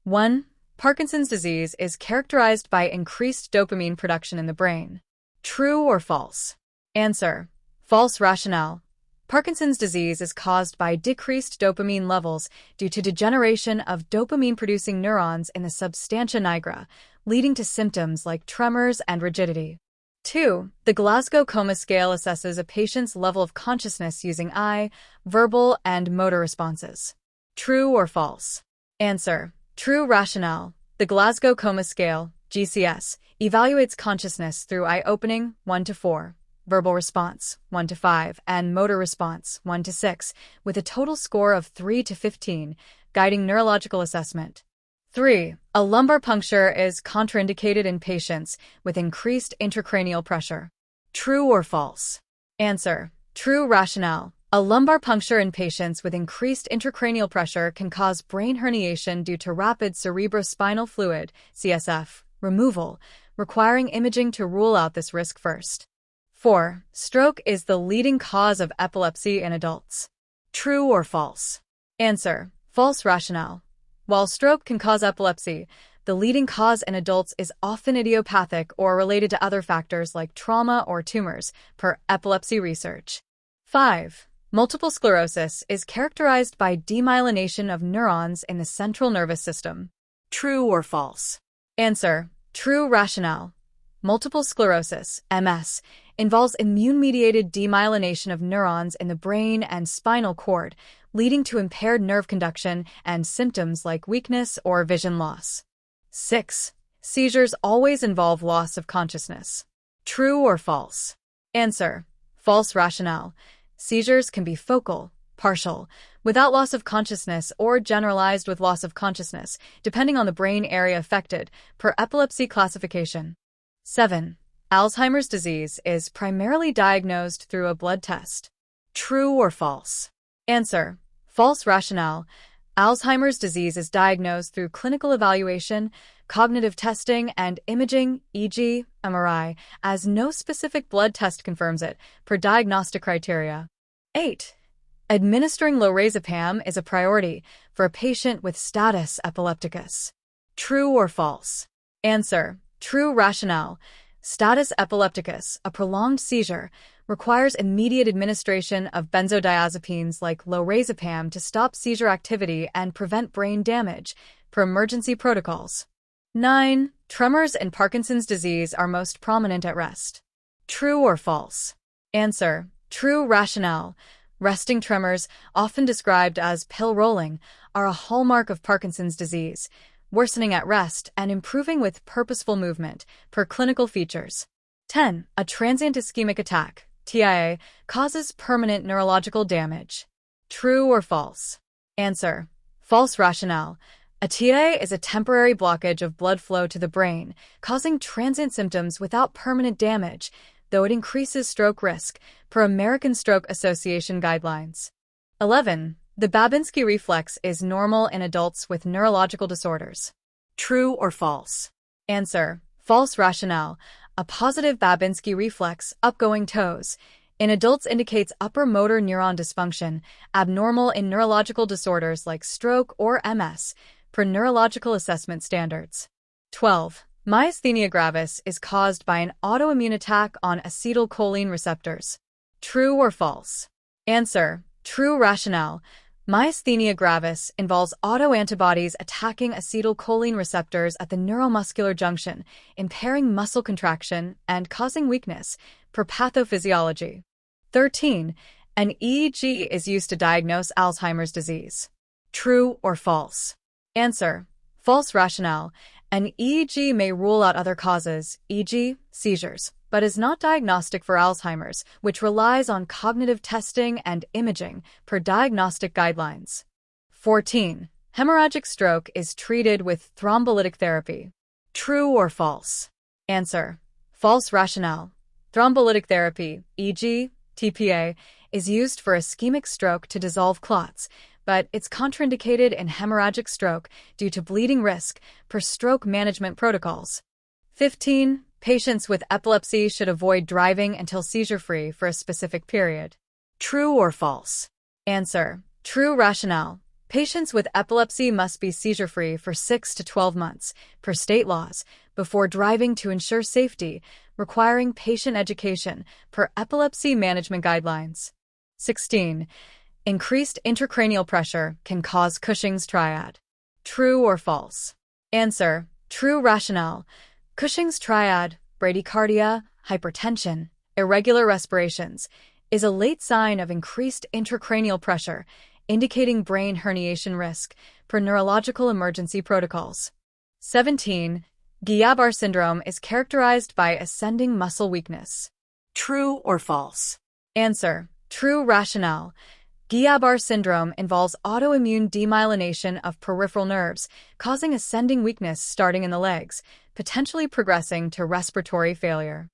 1. Parkinson's disease is characterized by increased dopamine production in the brain. True or false? Answer: false rationale. Parkinson's disease is caused by decreased dopamine levels due to degeneration of dopamine-producing neurons in the substantia nigra, leading to symptoms like tremors and rigidity. 2. The Glasgow Coma Scale assesses a patient's level of consciousness using eye, verbal, and motor responses. True or false? Answer: true rationale. The Glasgow Coma Scale, GCS, evaluates consciousness through eye opening 1 to 4, verbal response 1 to 5, and motor response 1 to 6, with a total score of 3 to 15, guiding neurological assessment. 3. A lumbar puncture is contraindicated in patients with increased intracranial pressure. True or false? Answer: true rationale. A lumbar puncture in patients with increased intracranial pressure can cause brain herniation due to rapid cerebrospinal fluid (CSF) removal, requiring imaging to rule out this risk first. 4. Stroke is the leading cause of epilepsy in adults. True or false? Answer: false rationale. While stroke can cause epilepsy, the leading cause in adults is often idiopathic or related to other factors like trauma or tumors, per epilepsy research. 5. Multiple sclerosis is characterized by demyelination of neurons in the central nervous system. True or false? Answer: true rationale. Multiple sclerosis, MS, involves immune-mediated demyelination of neurons in the brain and spinal cord, leading to impaired nerve conduction and symptoms like weakness or vision loss. 6. Seizures always involve loss of consciousness. True or false? Answer: false rationale. Seizures can be focal, partial, without loss of consciousness, or generalized with loss of consciousness, depending on the brain area affected, per epilepsy classification. 7. Alzheimer's disease is primarily diagnosed through a blood test. True or false? Answer: false rationale. Alzheimer's disease is diagnosed through clinical evaluation, cognitive testing, and imaging, e.g., MRI, as no specific blood test confirms it, per diagnostic criteria. 8. Administering lorazepam is a priority for a patient with status epilepticus. True or false? Answer: true rationale. Status epilepticus, a prolonged seizure, requires immediate administration of benzodiazepines like lorazepam to stop seizure activity and prevent brain damage, per emergency protocols. 9. Tremors in Parkinson's disease are most prominent at rest. True or false? Answer: true rationale. Resting tremors, often described as pill rolling, are a hallmark of Parkinson's disease, worsening at rest and improving with purposeful movement, per clinical features. 10. A transient ischemic attack, TIA, causes permanent neurological damage. True or false? Answer: false rationale. A TIA is a temporary blockage of blood flow to the brain, causing transient symptoms without permanent damage, though it increases stroke risk, per American Stroke Association guidelines. 11. The Babinski reflex is normal in adults with neurological disorders. True or false? Answer: false rationale. A positive Babinski reflex, upgoing toes, in adults indicates upper motor neuron dysfunction, abnormal in neurological disorders like stroke or MS, per neurological assessment standards. 12. Myasthenia gravis is caused by an autoimmune attack on acetylcholine receptors. True or false? Answer: true rationale. Myasthenia gravis involves autoantibodies attacking acetylcholine receptors at the neuromuscular junction, impairing muscle contraction and causing weakness, per pathophysiology. 13. An EEG is used to diagnose Alzheimer's disease. True or false? Answer: false rationale. An EEG may rule out other causes, e.g., seizures, but is not diagnostic for Alzheimer's, which relies on cognitive testing and imaging, per diagnostic guidelines. 14. Hemorrhagic stroke is treated with thrombolytic therapy. True or false? Answer: false rationale. Thrombolytic therapy, e.g., TPA, is used for ischemic stroke to dissolve clots, but it's contraindicated in hemorrhagic stroke due to bleeding risk, per stroke management protocols. 15. Patients with epilepsy should avoid driving until seizure-free for a specific period. True or false? Answer: true rationale. Patients with epilepsy must be seizure-free for 6 to 12 months, per state laws, before driving to ensure safety, requiring patient education, per epilepsy management guidelines. 16. Increased intracranial pressure can cause Cushing's triad. True or false? Answer: true rationale. Cushing's triad, bradycardia, hypertension, irregular respirations, is a late sign of increased intracranial pressure, indicating brain herniation risk, per neurological emergency protocols. 17. Guillain-Barré syndrome is characterized by ascending muscle weakness. True or false? Answer: true rationale. Guillain-Barré syndrome involves autoimmune demyelination of peripheral nerves, causing ascending weakness starting in the legs, potentially progressing to respiratory failure.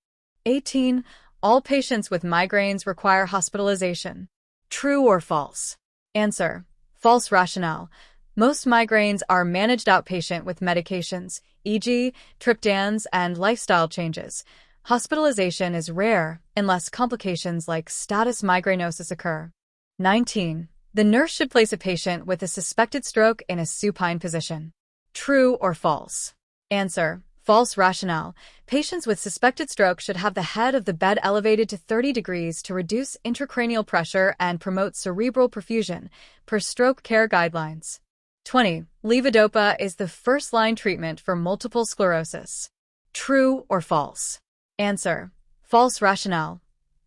18. All patients with migraines require hospitalization. True or false? Answer: false rationale. Most migraines are managed outpatient with medications, e.g., triptans and lifestyle changes. Hospitalization is rare unless complications like status migrainosus occur. 19. The nurse should place a patient with a suspected stroke in a supine position. True or false? Answer: false rationale. Patients with suspected stroke should have the head of the bed elevated to 30 degrees to reduce intracranial pressure and promote cerebral perfusion, per stroke care guidelines. 20. Levodopa is the first-line treatment for multiple sclerosis. True or false? Answer: false rationale.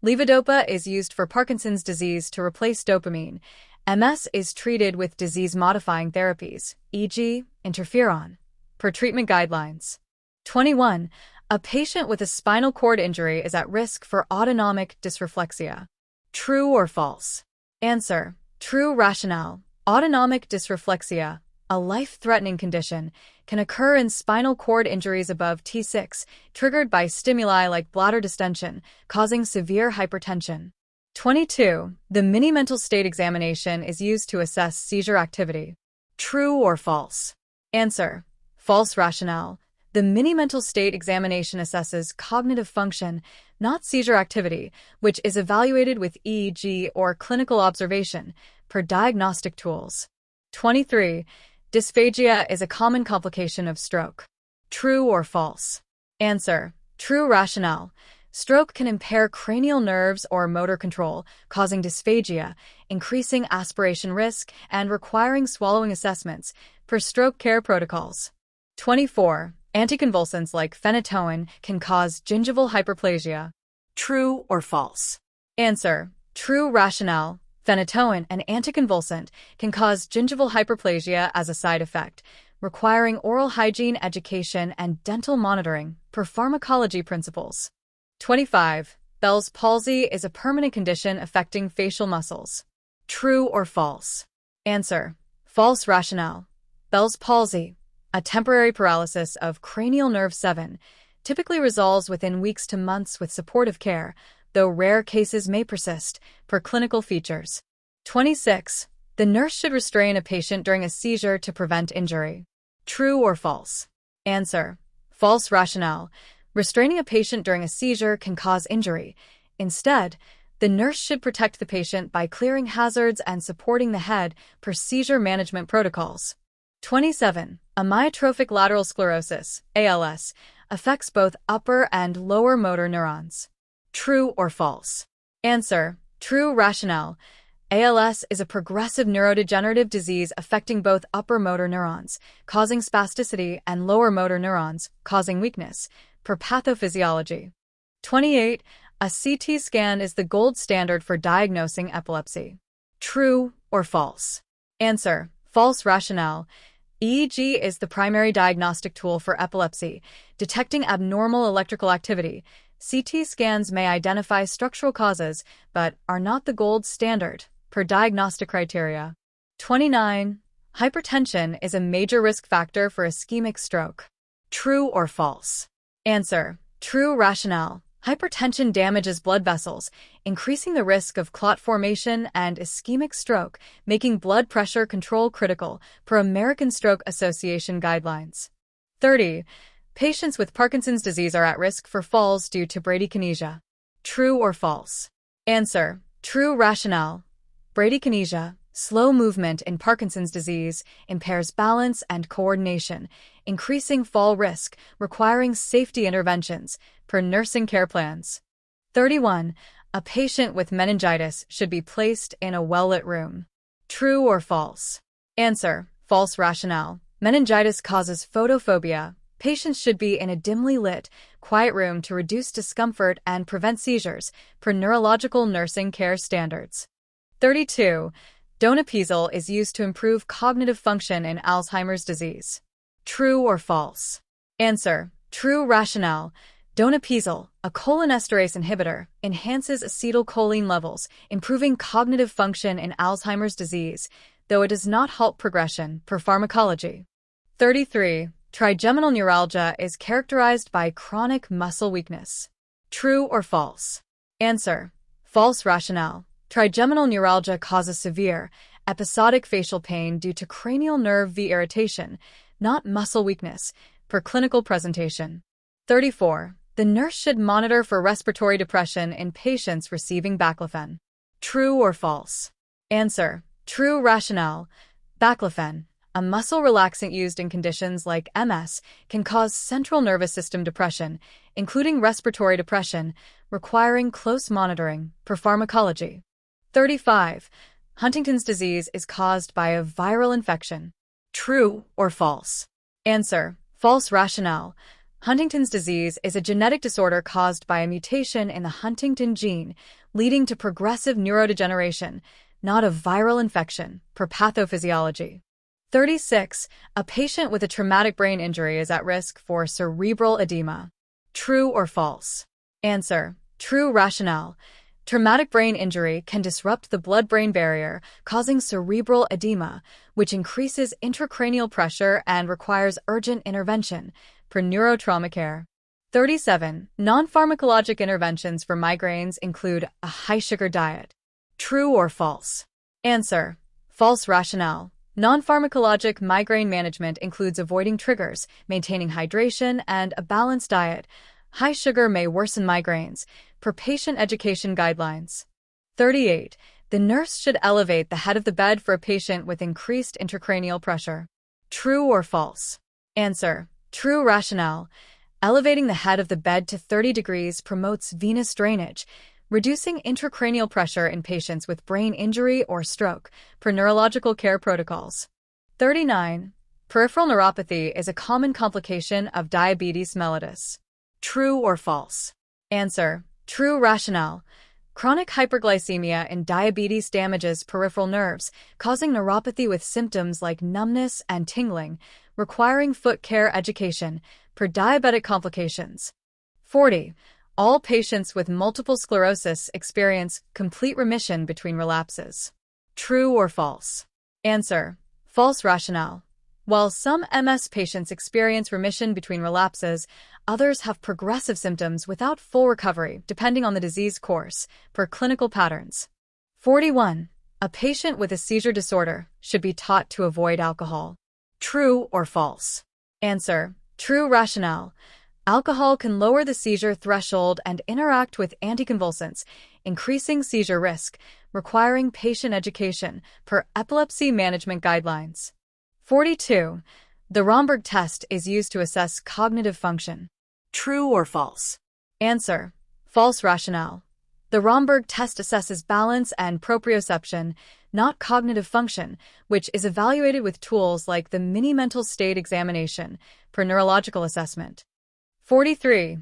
Levodopa is used for Parkinson's disease to replace dopamine. MS is treated with disease-modifying therapies, e.g., interferon, per treatment guidelines. 21. A patient with a spinal cord injury is at risk for autonomic dysreflexia. True or false? Answer: true rationale. Autonomic dysreflexia, a life-threatening condition, can occur in spinal cord injuries above T6, triggered by stimuli like bladder distension, causing severe hypertension. 22. The mini-mental state examination is used to assess seizure activity. True or false? Answer: false rationale. The mini-mental state examination assesses cognitive function, not seizure activity, which is evaluated with EEG or clinical observation, per diagnostic tools. 23. Dysphagia is a common complication of stroke. True or false? Answer: true rationale. Stroke can impair cranial nerves or motor control, causing dysphagia, increasing aspiration risk, and requiring swallowing assessments, per stroke care protocols. 24. Anticonvulsants like phenytoin can cause gingival hyperplasia. True or false? Answer: true rationale. Phenytoin, an anticonvulsant, can cause gingival hyperplasia as a side effect, requiring oral hygiene education and dental monitoring, per pharmacology principles. 25. Bell's palsy is a permanent condition affecting facial muscles. True or false? Answer: false rationale. Bell's palsy, a temporary paralysis of cranial nerve 7, typically resolves within weeks to months with supportive care, though rare cases may persist, per clinical features. 26. The nurse should restrain a patient during a seizure to prevent injury. True or false? Answer: false rationale. Restraining a patient during a seizure can cause injury. Instead, the nurse should protect the patient by clearing hazards and supporting the head, per seizure management protocols. 27. Amyotrophic lateral sclerosis, ALS, affects both upper and lower motor neurons. True or false? Answer: true rationale. ALS is a progressive neurodegenerative disease affecting both upper motor neurons, causing spasticity, and lower motor neurons, causing weakness, per pathophysiology. 28. A CT scan is the gold standard for diagnosing epilepsy. True or false? Answer: false rationale. EEG is the primary diagnostic tool for epilepsy, detecting abnormal electrical activity. CT scans may identify structural causes, but are not the gold standard, per diagnostic criteria. 29. Hypertension is a major risk factor for ischemic stroke. True or false? Answer: true rationale. Hypertension damages blood vessels, increasing the risk of clot formation and ischemic stroke, making blood pressure control critical, per American Stroke Association guidelines. 30. Patients with Parkinson's disease are at risk for falls due to bradykinesia. True or false? Answer: true rationale. Bradykinesia, Slow movement in Parkinson's disease impairs balance and coordination, increasing fall risk, requiring safety interventions, per nursing care plans. 31. A patient with meningitis should be placed in a well-lit room. True or false? Answer: false rationale. Meningitis causes photophobia. Patients should be in a dimly lit, quiet room to reduce discomfort and prevent seizures, per neurological nursing care standards. 32. Donepezil is used to improve cognitive function in Alzheimer's disease. True or false? Answer: true rationale. Donepezil, a cholinesterase inhibitor, enhances acetylcholine levels, improving cognitive function in Alzheimer's disease, though it does not halt progression, per pharmacology. 33. Trigeminal neuralgia is characterized by chronic muscle weakness. True or false? Answer: false rationale. Trigeminal neuralgia causes severe, episodic facial pain due to cranial nerve V irritation, not muscle weakness, per clinical presentation. 34. The nurse should monitor for respiratory depression in patients receiving baclofen. True or false? Answer: true rationale. Baclofen, a muscle relaxant used in conditions like MS, can cause central nervous system depression, including respiratory depression, requiring close monitoring, per pharmacology. 35. Huntington's disease is caused by a viral infection. True or false? Answer: false rationale. Huntington's disease is a genetic disorder caused by a mutation in the Huntington gene, leading to progressive neurodegeneration, not a viral infection, per pathophysiology. 36. A patient with a traumatic brain injury is at risk for cerebral edema. True or false? Answer: true rationale. Traumatic brain injury can disrupt the blood-brain barrier, causing cerebral edema, which increases intracranial pressure and requires urgent intervention, per neurotrauma care. 37. Non-pharmacologic interventions for migraines include a high-sugar diet. True or false? Answer: false rationale. Non-pharmacologic migraine management includes avoiding triggers, maintaining hydration, and a balanced diet. High sugar may worsen migraines, per patient education guidelines. 38. The nurse should elevate the head of the bed for a patient with increased intracranial pressure. True or false? Answer: true rationale. Elevating the head of the bed to 30 degrees promotes venous drainage, reducing intracranial pressure in patients with brain injury or stroke, per neurological care protocols. 39. Peripheral neuropathy is a common complication of diabetes mellitus. True or false? Answer: true rationale. Chronic hyperglycemia in diabetes damages peripheral nerves, causing neuropathy with symptoms like numbness and tingling, requiring foot care education, per diabetic complications. 40. All patients with multiple sclerosis experience complete remission between relapses. True or false? Answer: false rationale. While some MS patients experience remission between relapses, others have progressive symptoms without full recovery, depending on the disease course, per clinical patterns. 41. A patient with a seizure disorder should be taught to avoid alcohol. True or false? Answer: true rationale. Alcohol can lower the seizure threshold and interact with anticonvulsants, increasing seizure risk, requiring patient education, per epilepsy management guidelines. 42. The Romberg test is used to assess cognitive function. True or false? Answer: false rationale. The Romberg test assesses balance and proprioception, not cognitive function, which is evaluated with tools like the Mini-Mental State Examination, per neurological assessment. 43.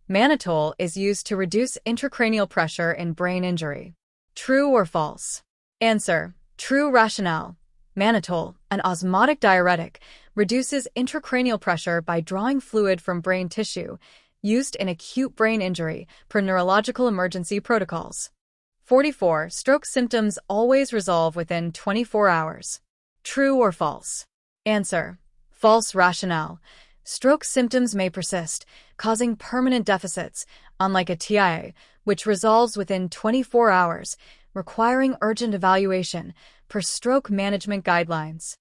Mannitol is used to reduce intracranial pressure in brain injury. True or false? Answer: true rationale. Mannitol, an osmotic diuretic, reduces intracranial pressure by drawing fluid from brain tissue, used in acute brain injury, per neurological emergency protocols. 44. Stroke symptoms always resolve within 24 hours. True or false? Answer: false rationale. Stroke symptoms may persist, causing permanent deficits, unlike a TIA, which resolves within 24 hours, requiring urgent evaluation, per stroke management guidelines.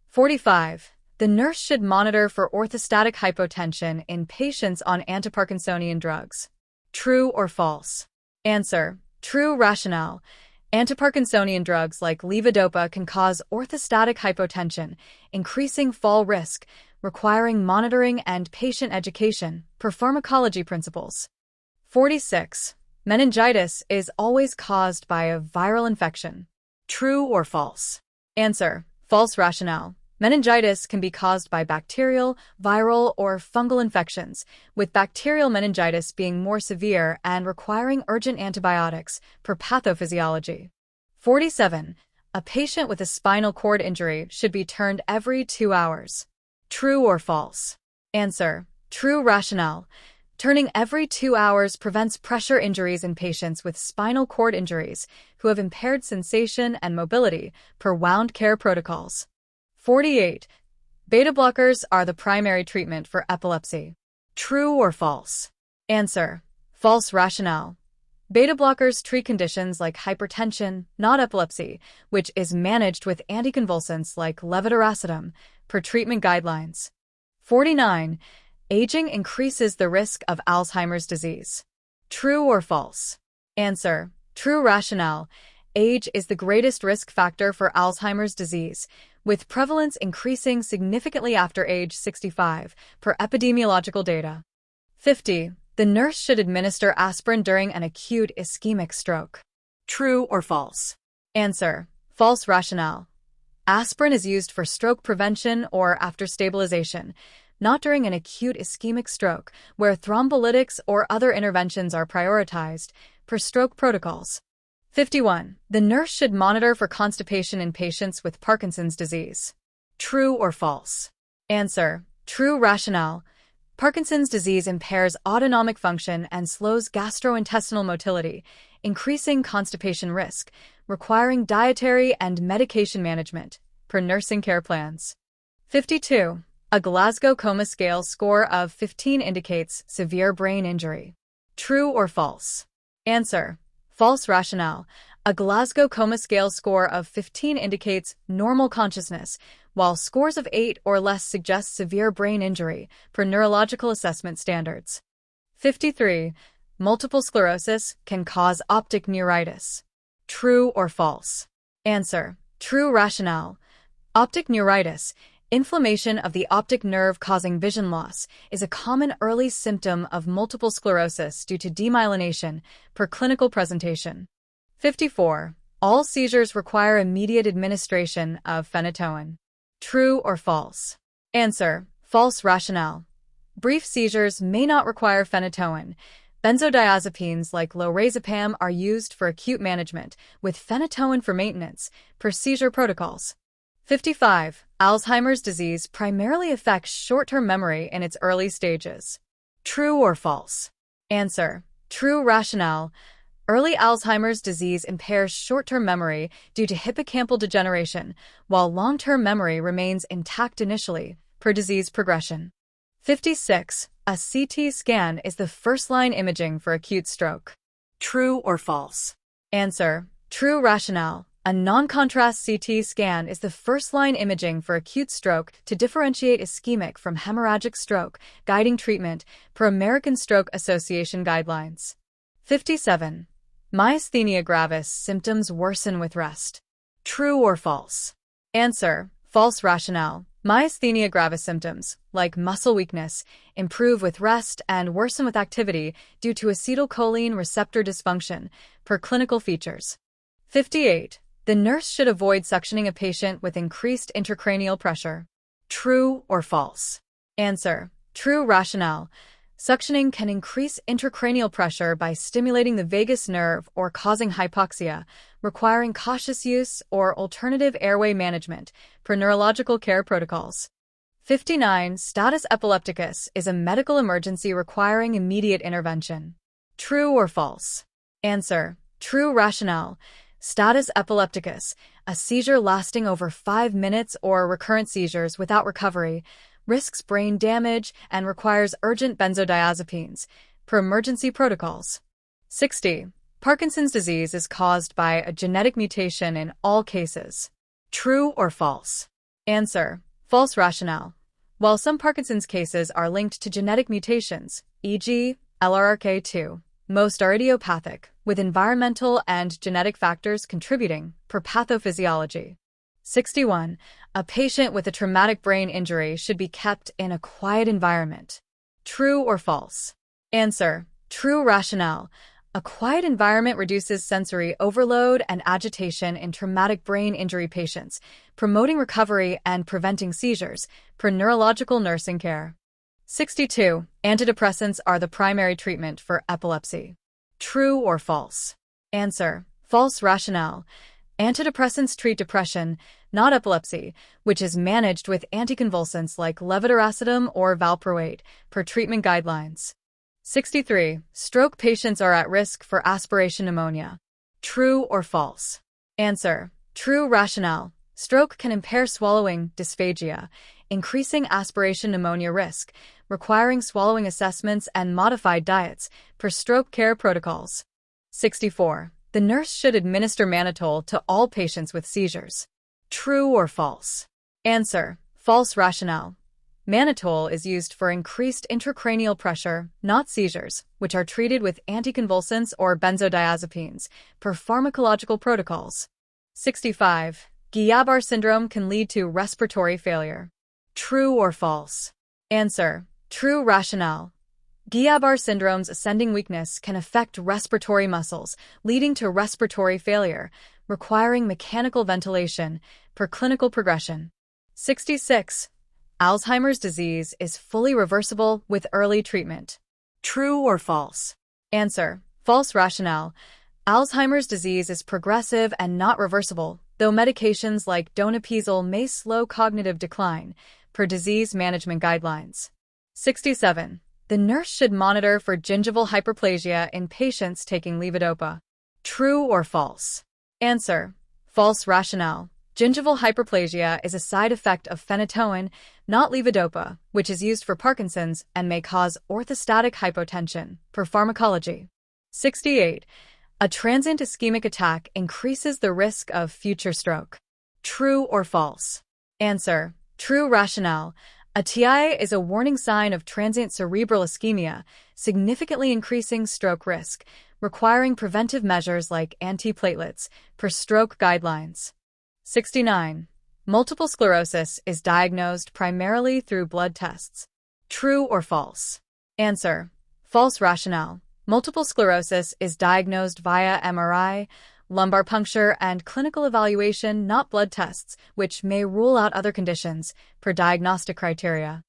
45. The nurse should monitor for orthostatic hypotension in patients on antiparkinsonian drugs. True or false? Answer: true rationale. Antiparkinsonian drugs like levodopa can cause orthostatic hypotension, increasing fall risk, requiring monitoring and patient education per pharmacology principles. 46. Meningitis is always caused by a viral infection. True or false? Answer: false rationale. Meningitis can be caused by bacterial, viral, or fungal infections, with bacterial meningitis being more severe and requiring urgent antibiotics per pathophysiology. 47. A patient with a spinal cord injury should be turned every 2 hours. True or false? Answer: true rationale. Turning every 2 hours prevents pressure injuries in patients with spinal cord injuries who have impaired sensation and mobility per wound care protocols. 48. Beta blockers are the primary treatment for epilepsy. True or false? Answer: false rationale. Beta blockers treat conditions like hypertension, not epilepsy, which is managed with anticonvulsants like levetiracetam per treatment guidelines. 49. Aging increases the risk of Alzheimer's disease. True or false? Answer: true rationale. Age is the greatest risk factor for Alzheimer's disease, with prevalence increasing significantly after age 65, per epidemiological data. 50. The nurse should administer aspirin during an acute ischemic stroke. True or false? Answer: false rationale. Aspirin is used for stroke prevention or after stabilization, not during an acute ischemic stroke, where thrombolytics or other interventions are prioritized, per stroke protocols. 51. The nurse should monitor for constipation in patients with Parkinson's disease. True or false? Answer: true rationale. Parkinson's disease impairs autonomic function and slows gastrointestinal motility, increasing constipation risk, requiring dietary and medication management, per nursing care plans. 52. A Glasgow Coma Scale score of 15 indicates severe brain injury. True or false? Answer: false rationale. A Glasgow Coma Scale score of 15 indicates normal consciousness, while scores of 8 or less suggest severe brain injury, per neurological assessment standards. 53. Multiple sclerosis can cause optic neuritis. True or false? Answer: true rationale. Optic neuritis, inflammation of the optic nerve causing vision loss, is a common early symptom of multiple sclerosis due to demyelination, per clinical presentation. 54. All seizures require immediate administration of phenytoin. True or false? Answer: false rationale. Brief seizures may not require phenytoin. Benzodiazepines like lorazepam are used for acute management, with phenytoin for maintenance, per seizure protocols. 55. Alzheimer's disease primarily affects short-term memory in its early stages. True or false? Answer: true rationale. Early Alzheimer's disease impairs short-term memory due to hippocampal degeneration, while long-term memory remains intact initially, per disease progression. 56. A CT scan is the first-line imaging for acute stroke. True or false? Answer: true rationale. A non-contrast CT scan is the first-line imaging for acute stroke to differentiate ischemic from hemorrhagic stroke, guiding treatment, per American Stroke Association guidelines. 57. Myasthenia gravis symptoms worsen with rest. True or false? Answer: false rationale. Myasthenia gravis symptoms, like muscle weakness, improve with rest and worsen with activity due to acetylcholine receptor dysfunction, per clinical features. 58. The nurse should avoid suctioning a patient with increased intracranial pressure. True or false? Answer: true rationale. Suctioning can increase intracranial pressure by stimulating the vagus nerve or causing hypoxia, requiring cautious use or alternative airway management, per neurological care protocols. 59. Status epilepticus is a medical emergency requiring immediate intervention. True or false? Answer: true rationale. Status epilepticus, a seizure lasting over 5 minutes or recurrent seizures without recovery, risks brain damage and requires urgent benzodiazepines, per emergency protocols. 60. Parkinson's disease is caused by a genetic mutation in all cases. True or false? Answer: false rationale. While some Parkinson's cases are linked to genetic mutations, e.g., LRRK2, Most are idiopathic, with environmental and genetic factors contributing, per pathophysiology. 61. A patient with a traumatic brain injury should be kept in a quiet environment. True or false? Answer: true. Rationale: a quiet environment reduces sensory overload and agitation in traumatic brain injury patients, promoting recovery and preventing seizures, per neurological nursing care. 62. Antidepressants are the primary treatment for epilepsy. True or false? Answer: false. Rationale: antidepressants treat depression, not epilepsy, which is managed with anticonvulsants like levetiracetam or valproate, per treatment guidelines. 63. Stroke patients are at risk for aspiration pneumonia. True or false? Answer: true. Rationale: stroke can impair swallowing, dysphagia, increasing aspiration pneumonia risk, requiring swallowing assessments and modified diets, per stroke care protocols. 64. The nurse should administer mannitol to all patients with seizures. True or false? Answer: false. Rationale: mannitol is used for increased intracranial pressure, not seizures, which are treated with anticonvulsants or benzodiazepines, per pharmacological protocols. 65. Guillain-Barré syndrome can lead to respiratory failure. True or false? Answer: true. Rationale: Guillain-Barré syndrome's ascending weakness can affect respiratory muscles, leading to respiratory failure, requiring mechanical ventilation, per clinical progression. 66. Alzheimer's disease is fully reversible with early treatment. True or false? Answer: false. Rationale: Alzheimer's disease is progressive and not reversible, though medications like donepezil may slow cognitive decline, per disease management guidelines. 67. The nurse should monitor for gingival hyperplasia in patients taking levodopa. True or false? Answer: false. Rationale: gingival hyperplasia is a side effect of phenytoin, not levodopa, which is used for Parkinson's and may cause orthostatic hypotension, per pharmacology. 68. A transient ischemic attack increases the risk of future stroke. True or false? Answer: true. Rationale: a TIA is a warning sign of transient cerebral ischemia, significantly increasing stroke risk, requiring preventive measures like antiplatelets, per stroke guidelines. 69. Multiple sclerosis is diagnosed primarily through blood tests. True or false? Answer: false. Rationale: multiple sclerosis is diagnosed via MRI, lumbar puncture, and clinical evaluation, not blood tests, which may rule out other conditions, per diagnostic criteria.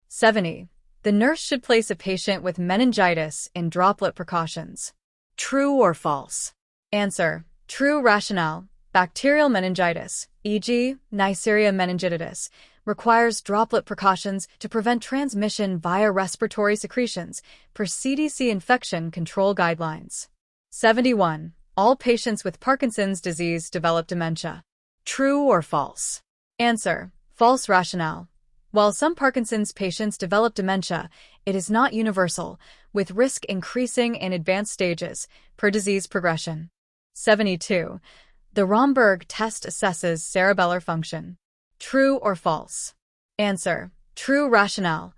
70. The nurse should place a patient with meningitis in droplet precautions. True or false? Answer: true. Rationale: bacterial meningitis, e.g., Neisseria meningitidis, requires droplet precautions to prevent transmission via respiratory secretions, per CDC infection control guidelines. 71. All patients with Parkinson's disease develop dementia. True or false? Answer: false. Rationale: while some Parkinson's patients develop dementia, it is not universal, with risk increasing in advanced stages, per disease progression. 72. The Romberg test assesses cerebellar function. True or false? Answer: true. Rationale: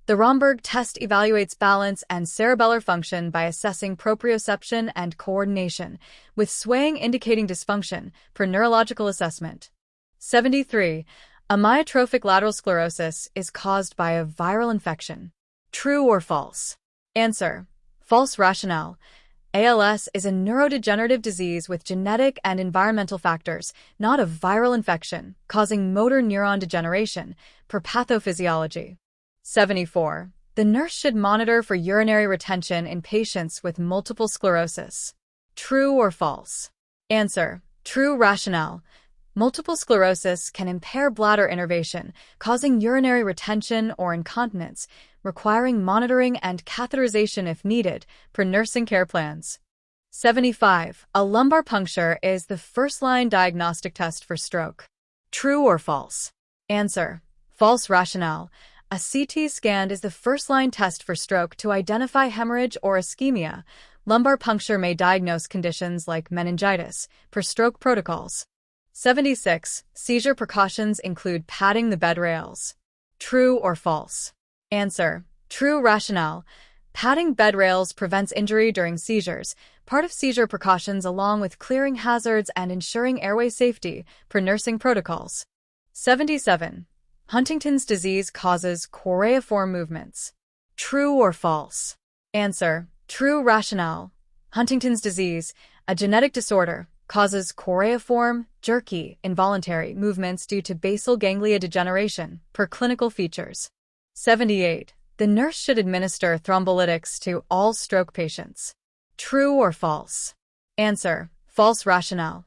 the Romberg test evaluates balance and cerebellar function by assessing proprioception and coordination, with swaying indicating dysfunction, per neurological assessment. 73. Amyotrophic lateral sclerosis is caused by a viral infection. True or false? Answer: false. Rationale: ALS is a neurodegenerative disease with genetic and environmental factors, not a viral infection, causing motor neuron degeneration, per pathophysiology. 74. The nurse should monitor for urinary retention in patients with multiple sclerosis. True or false? Answer: true. Rationale: multiple sclerosis can impair bladder innervation, causing urinary retention or incontinence, requiring monitoring and catheterization if needed, per nursing care plans. 75. A lumbar puncture is the first-line diagnostic test for stroke. True or false? Answer: false. Rationale: a CT scan is the first-line test for stroke to identify hemorrhage or ischemia. Lumbar puncture may diagnose conditions like meningitis, per stroke protocols. 76. Seizure precautions include padding the bed rails. True or false? Answer: true. Rationale: Padding bed rails prevents injury during seizures, part of seizure precautions along with clearing hazards and ensuring airway safety, per nursing protocols. 77. Huntington's disease causes choreiform movements. True or false? Answer: true. Rationale: Huntington's disease, a genetic disorder, causes choreiform, jerky, involuntary movements due to basal ganglia degeneration, per clinical features. 78. The nurse should administer thrombolytics to all stroke patients. True or false? Answer: false. Rationale: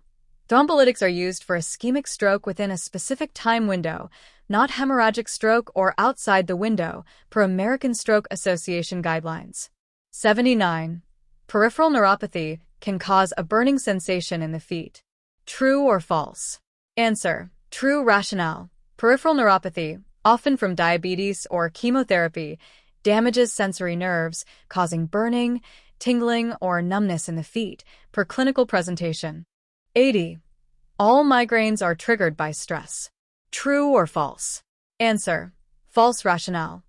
thrombolytics are used for ischemic stroke within a specific time window, not hemorrhagic stroke or outside the window, per American Stroke Association guidelines. 79. Peripheral neuropathy can cause a burning sensation in the feet. True or false? Answer: true. Rationale: peripheral neuropathy, often from diabetes or chemotherapy, damages sensory nerves, causing burning, tingling, or numbness in the feet, per clinical presentation. 80. All migraines are triggered by stress. True or false? Answer: false. Rationale: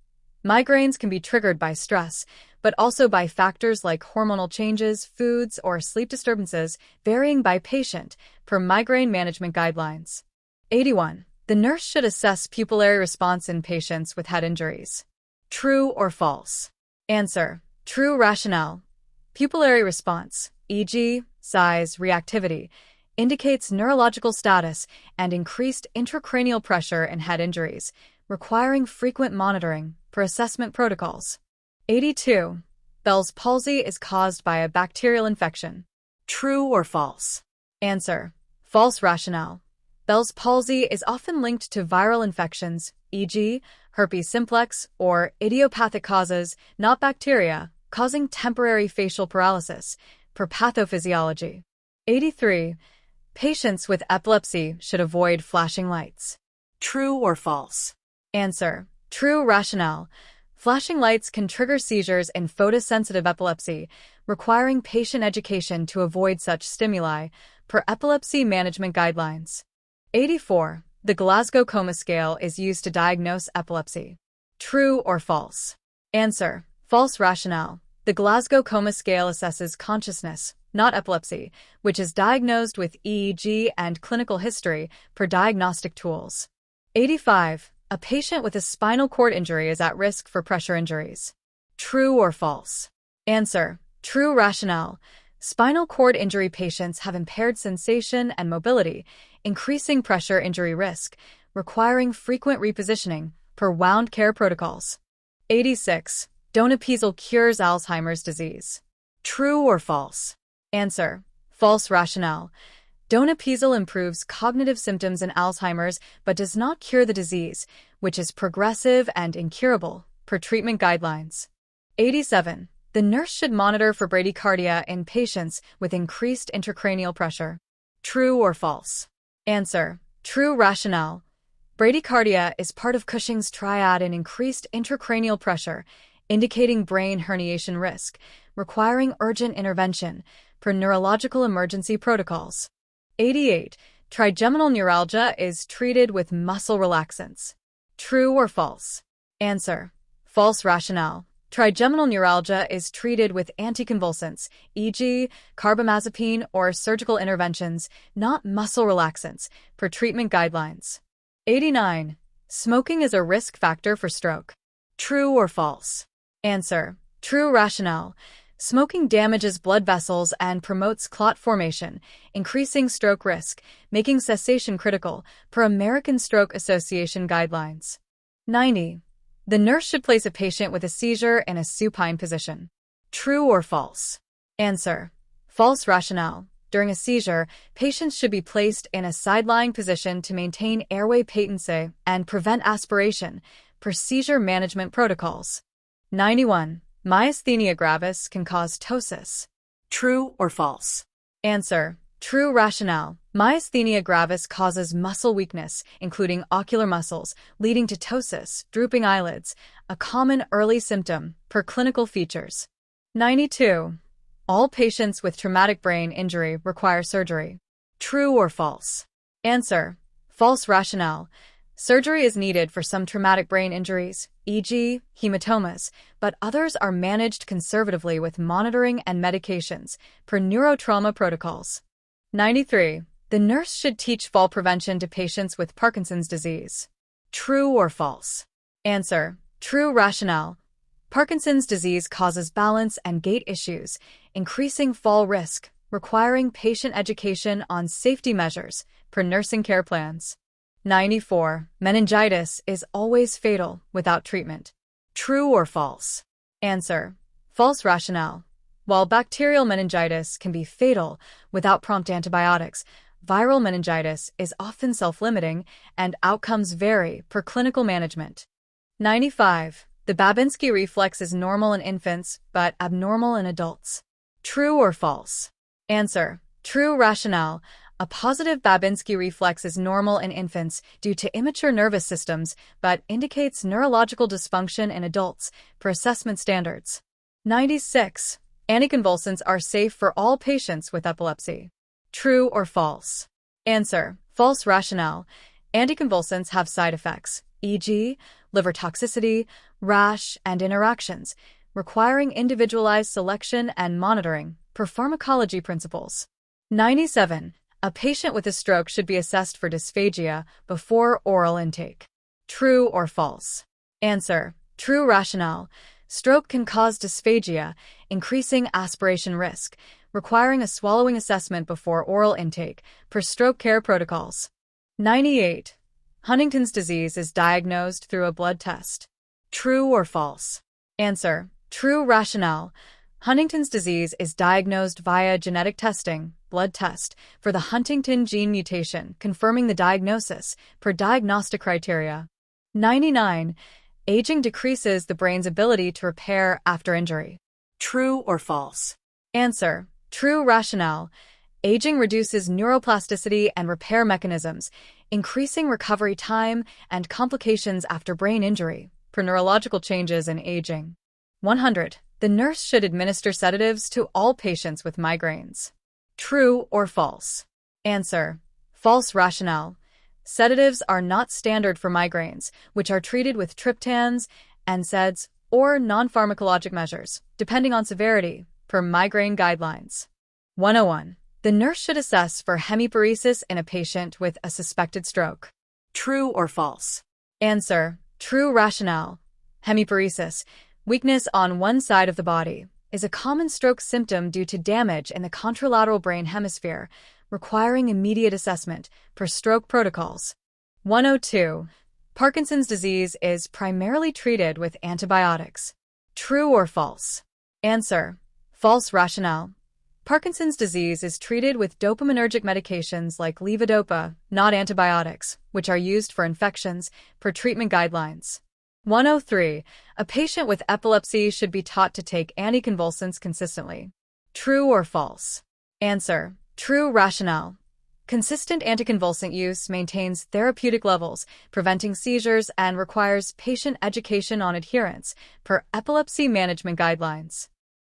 migraines can be triggered by stress, but also by factors like hormonal changes, foods, or sleep disturbances, varying by patient, per migraine management guidelines. 81. The nurse should assess pupillary response in patients with head injuries. True or false? Answer: true. Rationale: pupillary response, e.g., size, reactivity, indicates neurological status and increased intracranial pressure in head injuries, requiring frequent monitoring, per assessment protocols. 82. Bell's palsy is caused by a bacterial infection. True or false? Answer: false. Rationale: Bell's palsy is often linked to viral infections, e.g., herpes simplex, or idiopathic causes, not bacteria, causing temporary facial paralysis, per pathophysiology. 83. Patients with epilepsy should avoid flashing lights. True or false? Answer: true. Rationale: flashing lights can trigger seizures in photosensitive epilepsy, requiring patient education to avoid such stimuli, per epilepsy management guidelines. 84. The Glasgow Coma Scale is used to diagnose epilepsy. True or false? Answer: false. Rationale: the Glasgow Coma Scale assesses consciousness, not epilepsy, which is diagnosed with EEG and clinical history, per diagnostic tools. 85. A patient with a spinal cord injury is at risk for pressure injuries. True or false? Answer: true. Rationale: spinal cord injury patients have impaired sensation and mobility, increasing pressure injury risk, requiring frequent repositioning, per wound care protocols. 86. Donepezil cures Alzheimer's disease. True or false? Answer: false. Rationale: donepezil improves cognitive symptoms in Alzheimer's but does not cure the disease, which is progressive and incurable, per treatment guidelines. 87. The nurse should monitor for bradycardia in patients with increased intracranial pressure. True or false? Answer: true. Rationale: bradycardia is part of Cushing's triad in increased intracranial pressure, indicating brain herniation risk, requiring urgent intervention, per neurological emergency protocols. 88. Trigeminal neuralgia is treated with muscle relaxants. True or false? Answer: false. Rationale: trigeminal neuralgia is treated with anticonvulsants, e.g., carbamazepine or surgical interventions, not muscle relaxants, per treatment guidelines. 89. Smoking is a risk factor for stroke. True or false? Answer: true. Rationale: smoking damages blood vessels and promotes clot formation, increasing stroke risk, making cessation critical, per American Stroke Association guidelines. 90. The nurse should place a patient with a seizure in a supine position. True or false? Answer: false. Rationale: during a seizure, patients should be placed in a side-lying position to maintain airway patency and prevent aspiration, per seizure management protocols. 91. Myasthenia gravis can cause ptosis. True or false? Answer: true. Rationale: myasthenia gravis causes muscle weakness, including ocular muscles, leading to ptosis, drooping eyelids, a common early symptom, per clinical features. 92. All patients with traumatic brain injury require surgery. True or false? Answer: false. Rationale: Surgery is needed for some traumatic brain injuries, e.g., hematomas, but others are managed conservatively with monitoring and medications, per neurotrauma protocols. 93. The nurse should teach fall prevention to patients with Parkinson's disease. True or false? Answer: true. Rationale: Parkinson's disease causes balance and gait issues, increasing fall risk, requiring patient education on safety measures, per nursing care plans. 94. Meningitis is always fatal without treatment. True or false? Answer: false. Rationale: while bacterial meningitis can be fatal without prompt antibiotics, viral meningitis is often self-limiting and outcomes vary per clinical management. 95. The Babinski reflex is normal in infants but abnormal in adults. True or false? Answer: true. Rationale: a positive Babinski reflex is normal in infants due to immature nervous systems but indicates neurological dysfunction in adults, per assessment standards. 96. Anticonvulsants are safe for all patients with epilepsy. True or false? Answer: false. Rationale: anticonvulsants have side effects, e.g., liver toxicity, rash, and interactions, requiring individualized selection and monitoring, per pharmacology principles. 97. A patient with a stroke should be assessed for dysphagia before oral intake. True or false? Answer: true. Rationale: stroke can cause dysphagia, increasing aspiration risk, requiring a swallowing assessment before oral intake, per stroke care protocols. 98. Huntington's disease is diagnosed through a blood test. True or false? Answer: true. Rationale: Huntington's disease is diagnosed via genetic testing, blood test, for the Huntington gene mutation, confirming the diagnosis, per diagnostic criteria. 99. Aging decreases the brain's ability to repair after injury. True or false? Answer: true. Rationale: aging reduces neuroplasticity and repair mechanisms, increasing recovery time and complications after brain injury, per neurological changes in aging. 100. The nurse should administer sedatives to all patients with migraines. True or false? Answer: false. Rationale: sedatives are not standard for migraines, which are treated with triptans, NSAIDs, or non-pharmacologic measures, depending on severity, per migraine guidelines. 101. The nurse should assess for hemiparesis in a patient with a suspected stroke. True or false? Answer: true. Rationale: hemiparesis, weakness on one side of the body, is a common stroke symptom due to damage in the contralateral brain hemisphere, requiring immediate assessment, per stroke protocols. 102. Parkinson's disease is primarily treated with antibiotics. True or false? Answer: false. Rationale: Parkinson's disease is treated with dopaminergic medications like levodopa, not antibiotics, which are used for infections, per treatment guidelines. 103. A patient with epilepsy should be taught to take anticonvulsants consistently. True or false? Answer: true. Rationale: consistent anticonvulsant use maintains therapeutic levels, preventing seizures, and requires patient education on adherence, per epilepsy management guidelines.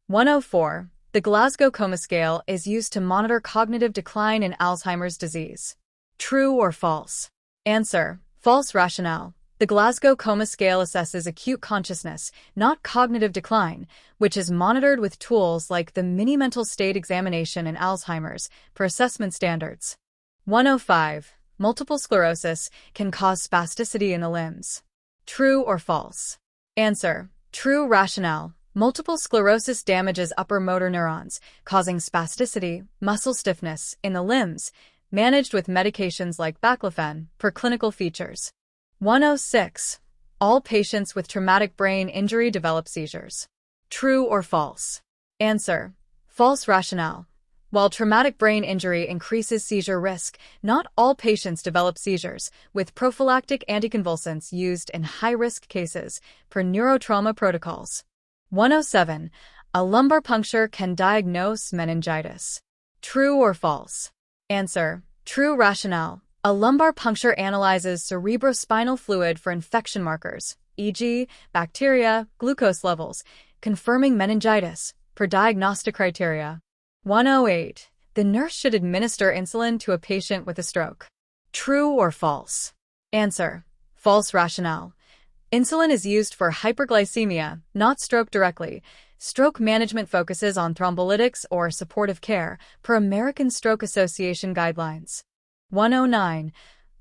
104. The Glasgow Coma Scale is used to monitor cognitive decline in Alzheimer's disease. True or false? Answer: false. Rationale: the Glasgow Coma Scale assesses acute consciousness, not cognitive decline, which is monitored with tools like the Mini-Mental State Examination in Alzheimer's, per assessment standards. 105. Multiple sclerosis can cause spasticity in the limbs. True or false? Answer: true. Rationale: multiple sclerosis damages upper motor neurons, causing spasticity, muscle stiffness, in the limbs, managed with medications like baclofen, per clinical features. 106. All patients with traumatic brain injury develop seizures. True or false? Answer: false. Rationale: while traumatic brain injury increases seizure risk, not all patients develop seizures, with prophylactic anticonvulsants used in high-risk cases, per neurotrauma protocols. 107. A lumbar puncture can diagnose meningitis. True or false? Answer: true. Rationale: a lumbar puncture analyzes cerebrospinal fluid for infection markers, e.g., bacteria, glucose levels, confirming meningitis, per diagnostic criteria. 108. The nurse should administer insulin to a patient with a stroke. True or false? Answer: False rationale. Insulin is used for hyperglycemia, not stroke directly. Stroke management focuses on thrombolytics or supportive care, per American Stroke Association guidelines. 109.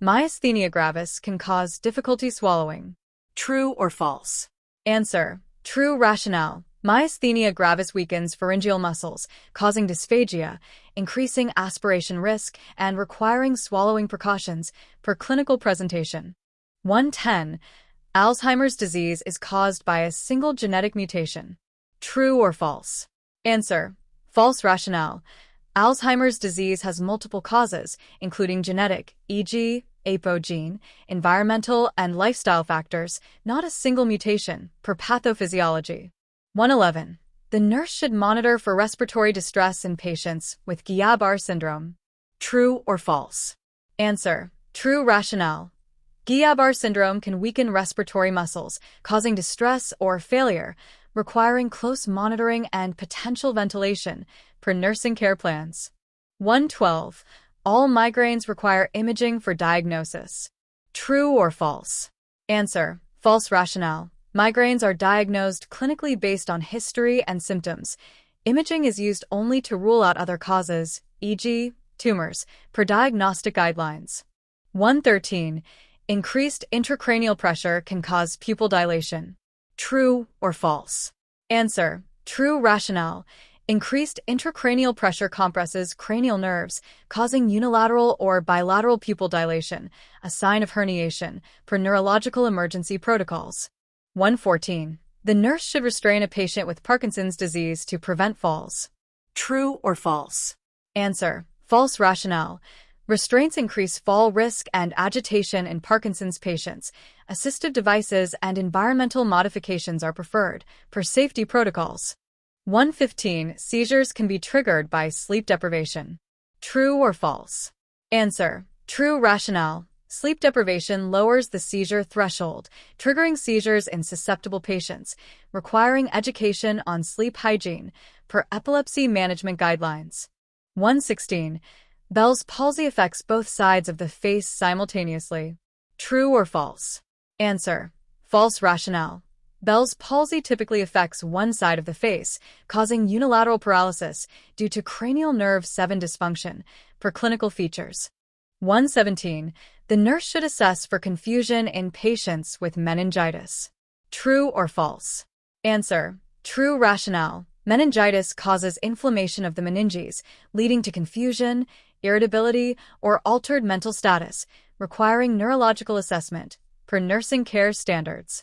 Myasthenia gravis can cause difficulty swallowing. True or false? Answer. True rationale. Myasthenia gravis weakens pharyngeal muscles, causing dysphagia, increasing aspiration risk, and requiring swallowing precautions, per clinical presentation. 110. Alzheimer's disease is caused by a single genetic mutation. True or false? Answer. False rationale. Alzheimer's disease has multiple causes, including genetic, e.g., APO gene, environmental, and lifestyle factors, not a single mutation, per pathophysiology. 111. The nurse should monitor for respiratory distress in patients with Guillain-Barré syndrome. True or false? Answer. True rationale. Guillain-Barré syndrome can weaken respiratory muscles, causing distress or failure, requiring close monitoring and potential ventilation, per nursing care plans. 112. All migraines require imaging for diagnosis. True or false? Answer. False rationale. Migraines are diagnosed clinically based on history and symptoms. Imaging is used only to rule out other causes, e.g., tumors, per diagnostic guidelines. 113. Increased intracranial pressure can cause pupil dilation. True or false? Answer. True rationale. Increased intracranial pressure compresses cranial nerves, causing unilateral or bilateral pupil dilation, a sign of herniation, per neurological emergency protocols. 114. The nurse should restrain a patient with Parkinson's disease to prevent falls. True or false? Answer. False rationale. Restraints increase fall risk and agitation in Parkinson's patients. Assistive devices and environmental modifications are preferred, per safety protocols. 115. Seizures can be triggered by sleep deprivation. True or false? Answer. True rationale. Sleep deprivation lowers the seizure threshold, triggering seizures in susceptible patients, requiring education on sleep hygiene, per epilepsy management guidelines. 116. Bell's palsy affects both sides of the face simultaneously. True or false? Answer. False rationale. Bell's palsy typically affects one side of the face, causing unilateral paralysis due to cranial nerve 7 dysfunction, per clinical features. 117. The nurse should assess for confusion in patients with meningitis. True or false? Answer. True rationale. Meningitis causes inflammation of the meninges, leading to confusion, irritability, or altered mental status, requiring neurological assessment, per nursing care standards.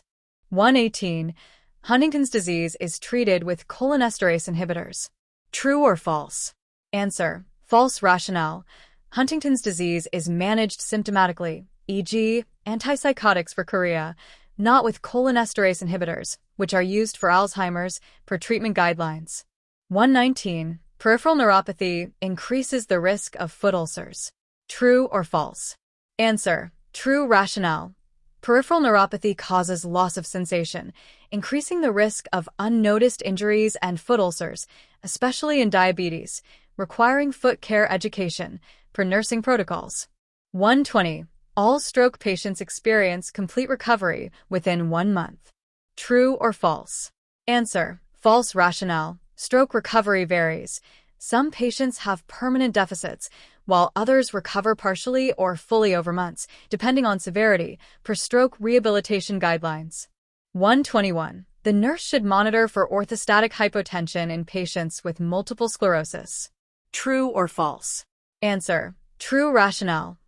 118. Huntington's disease is treated with cholinesterase inhibitors. True or false? Answer. False rationale. Huntington's disease is managed symptomatically, e.g., antipsychotics for chorea, not with cholinesterase inhibitors, which are used for Alzheimer's, per treatment guidelines. 119. Peripheral neuropathy increases the risk of foot ulcers. True or false? Answer. True rationale. Peripheral neuropathy causes loss of sensation, increasing the risk of unnoticed injuries and foot ulcers, especially in diabetes, requiring foot care education, per nursing protocols. 120. All stroke patients experience complete recovery within 1 month. True or false? Answer. False rationale. Stroke recovery varies. Some patients have permanent deficits, while others recover partially or fully over months, depending on severity, per stroke rehabilitation guidelines. 121. The nurse should monitor for orthostatic hypotension in patients with multiple sclerosis. True or false? Answer. True rationale.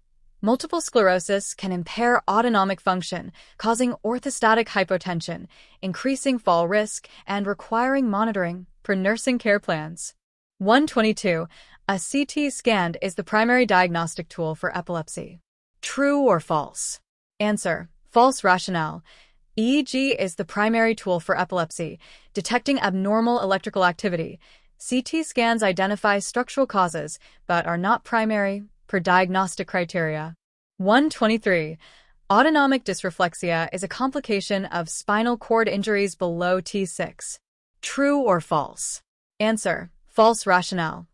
Multiple sclerosis can impair autonomic function, causing orthostatic hypotension, increasing fall risk, and requiring monitoring, per nursing care plans. 122. A CT scan is the primary diagnostic tool for epilepsy. True or false? Answer. False rationale. EEG is the primary tool for epilepsy, detecting abnormal electrical activity. CT scans identify structural causes, but are not primary, per diagnostic criteria. 123. Autonomic dysreflexia is a complication of spinal cord injuries below T6. True or false? Answer. False rationale.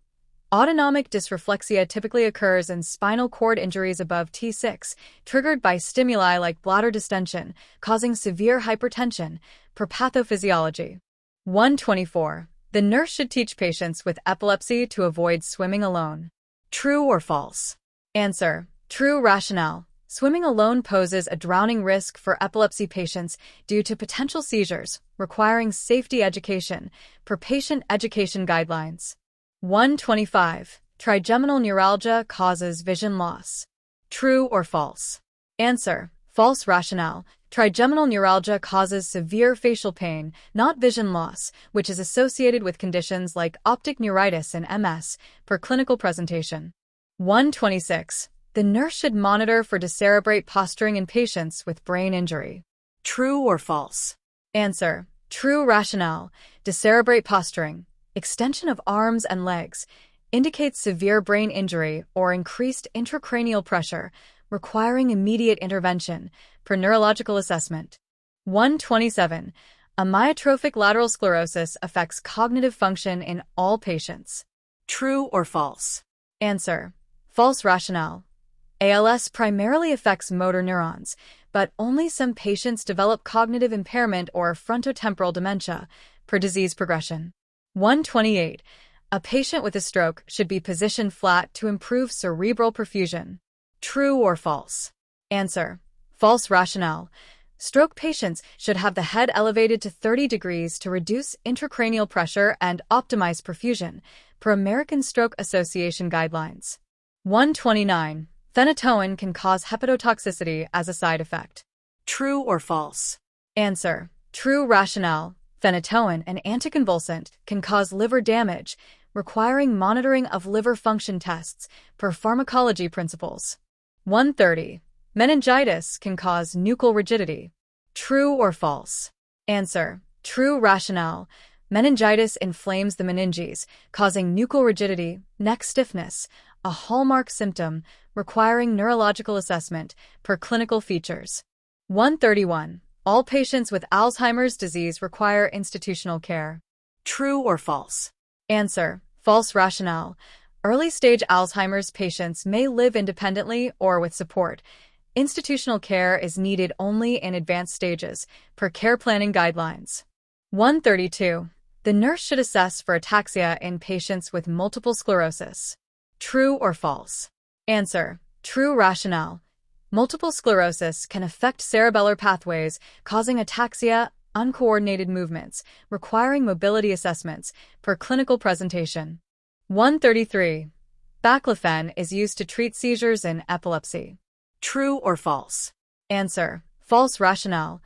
Autonomic dysreflexia typically occurs in spinal cord injuries above T6, triggered by stimuli like bladder distension, causing severe hypertension, per pathophysiology. 124. The nurse should teach patients with epilepsy to avoid swimming alone. True or false? Answer. True. Rationale. Swimming alone poses a drowning risk for epilepsy patients due to potential seizures, requiring safety education, per patient education guidelines. 125. Trigeminal neuralgia causes vision loss. True or false? Answer. False. Rationale. Trigeminal neuralgia causes severe facial pain, not vision loss, which is associated with conditions like optic neuritis and MS, per clinical presentation. 126. The nurse should monitor for decerebrate posturing in patients with brain injury. True or false? Answer. True. Rationale. Decerebrate posturing, extension of arms and legs, indicates severe brain injury or increased intracranial pressure, requiring immediate intervention, per neurological assessment. 127. Amyotrophic lateral sclerosis affects cognitive function in all patients. True or false? Answer. False. Rationale. ALS primarily affects motor neurons, but only some patients develop cognitive impairment or frontotemporal dementia, per disease progression. 128. A patient with a stroke should be positioned flat to improve cerebral perfusion. True or false? Answer. False. Rationale. Stroke patients should have the head elevated to 30 degrees to reduce intracranial pressure and optimize perfusion, per American Stroke Association guidelines. 129. Phenytoin can cause hepatotoxicity as a side effect. True or false? Answer. True. Rationale. Phenytoin, an anticonvulsant, can cause liver damage, requiring monitoring of liver function tests, per pharmacology principles. 130. Meningitis can cause nuchal rigidity. True or false? Answer. True. Rationale. Meningitis inflames the meninges, causing nuchal rigidity, neck stiffness, a hallmark symptom, requiring neurological assessment, per clinical features. 131. All patients with Alzheimer's disease require institutional care. True or false? Answer. False. Rationale. Early-stage Alzheimer's patients may live independently or with support. Institutional care is needed only in advanced stages, per care planning guidelines. 132. The nurse should assess for ataxia in patients with multiple sclerosis. True or false? Answer. True. Rationale. Multiple sclerosis can affect cerebellar pathways, causing ataxia, uncoordinated movements, requiring mobility assessments, per clinical presentation. 133. Baclofen is used to treat seizures in epilepsy. True or false? Answer. False. Rationale.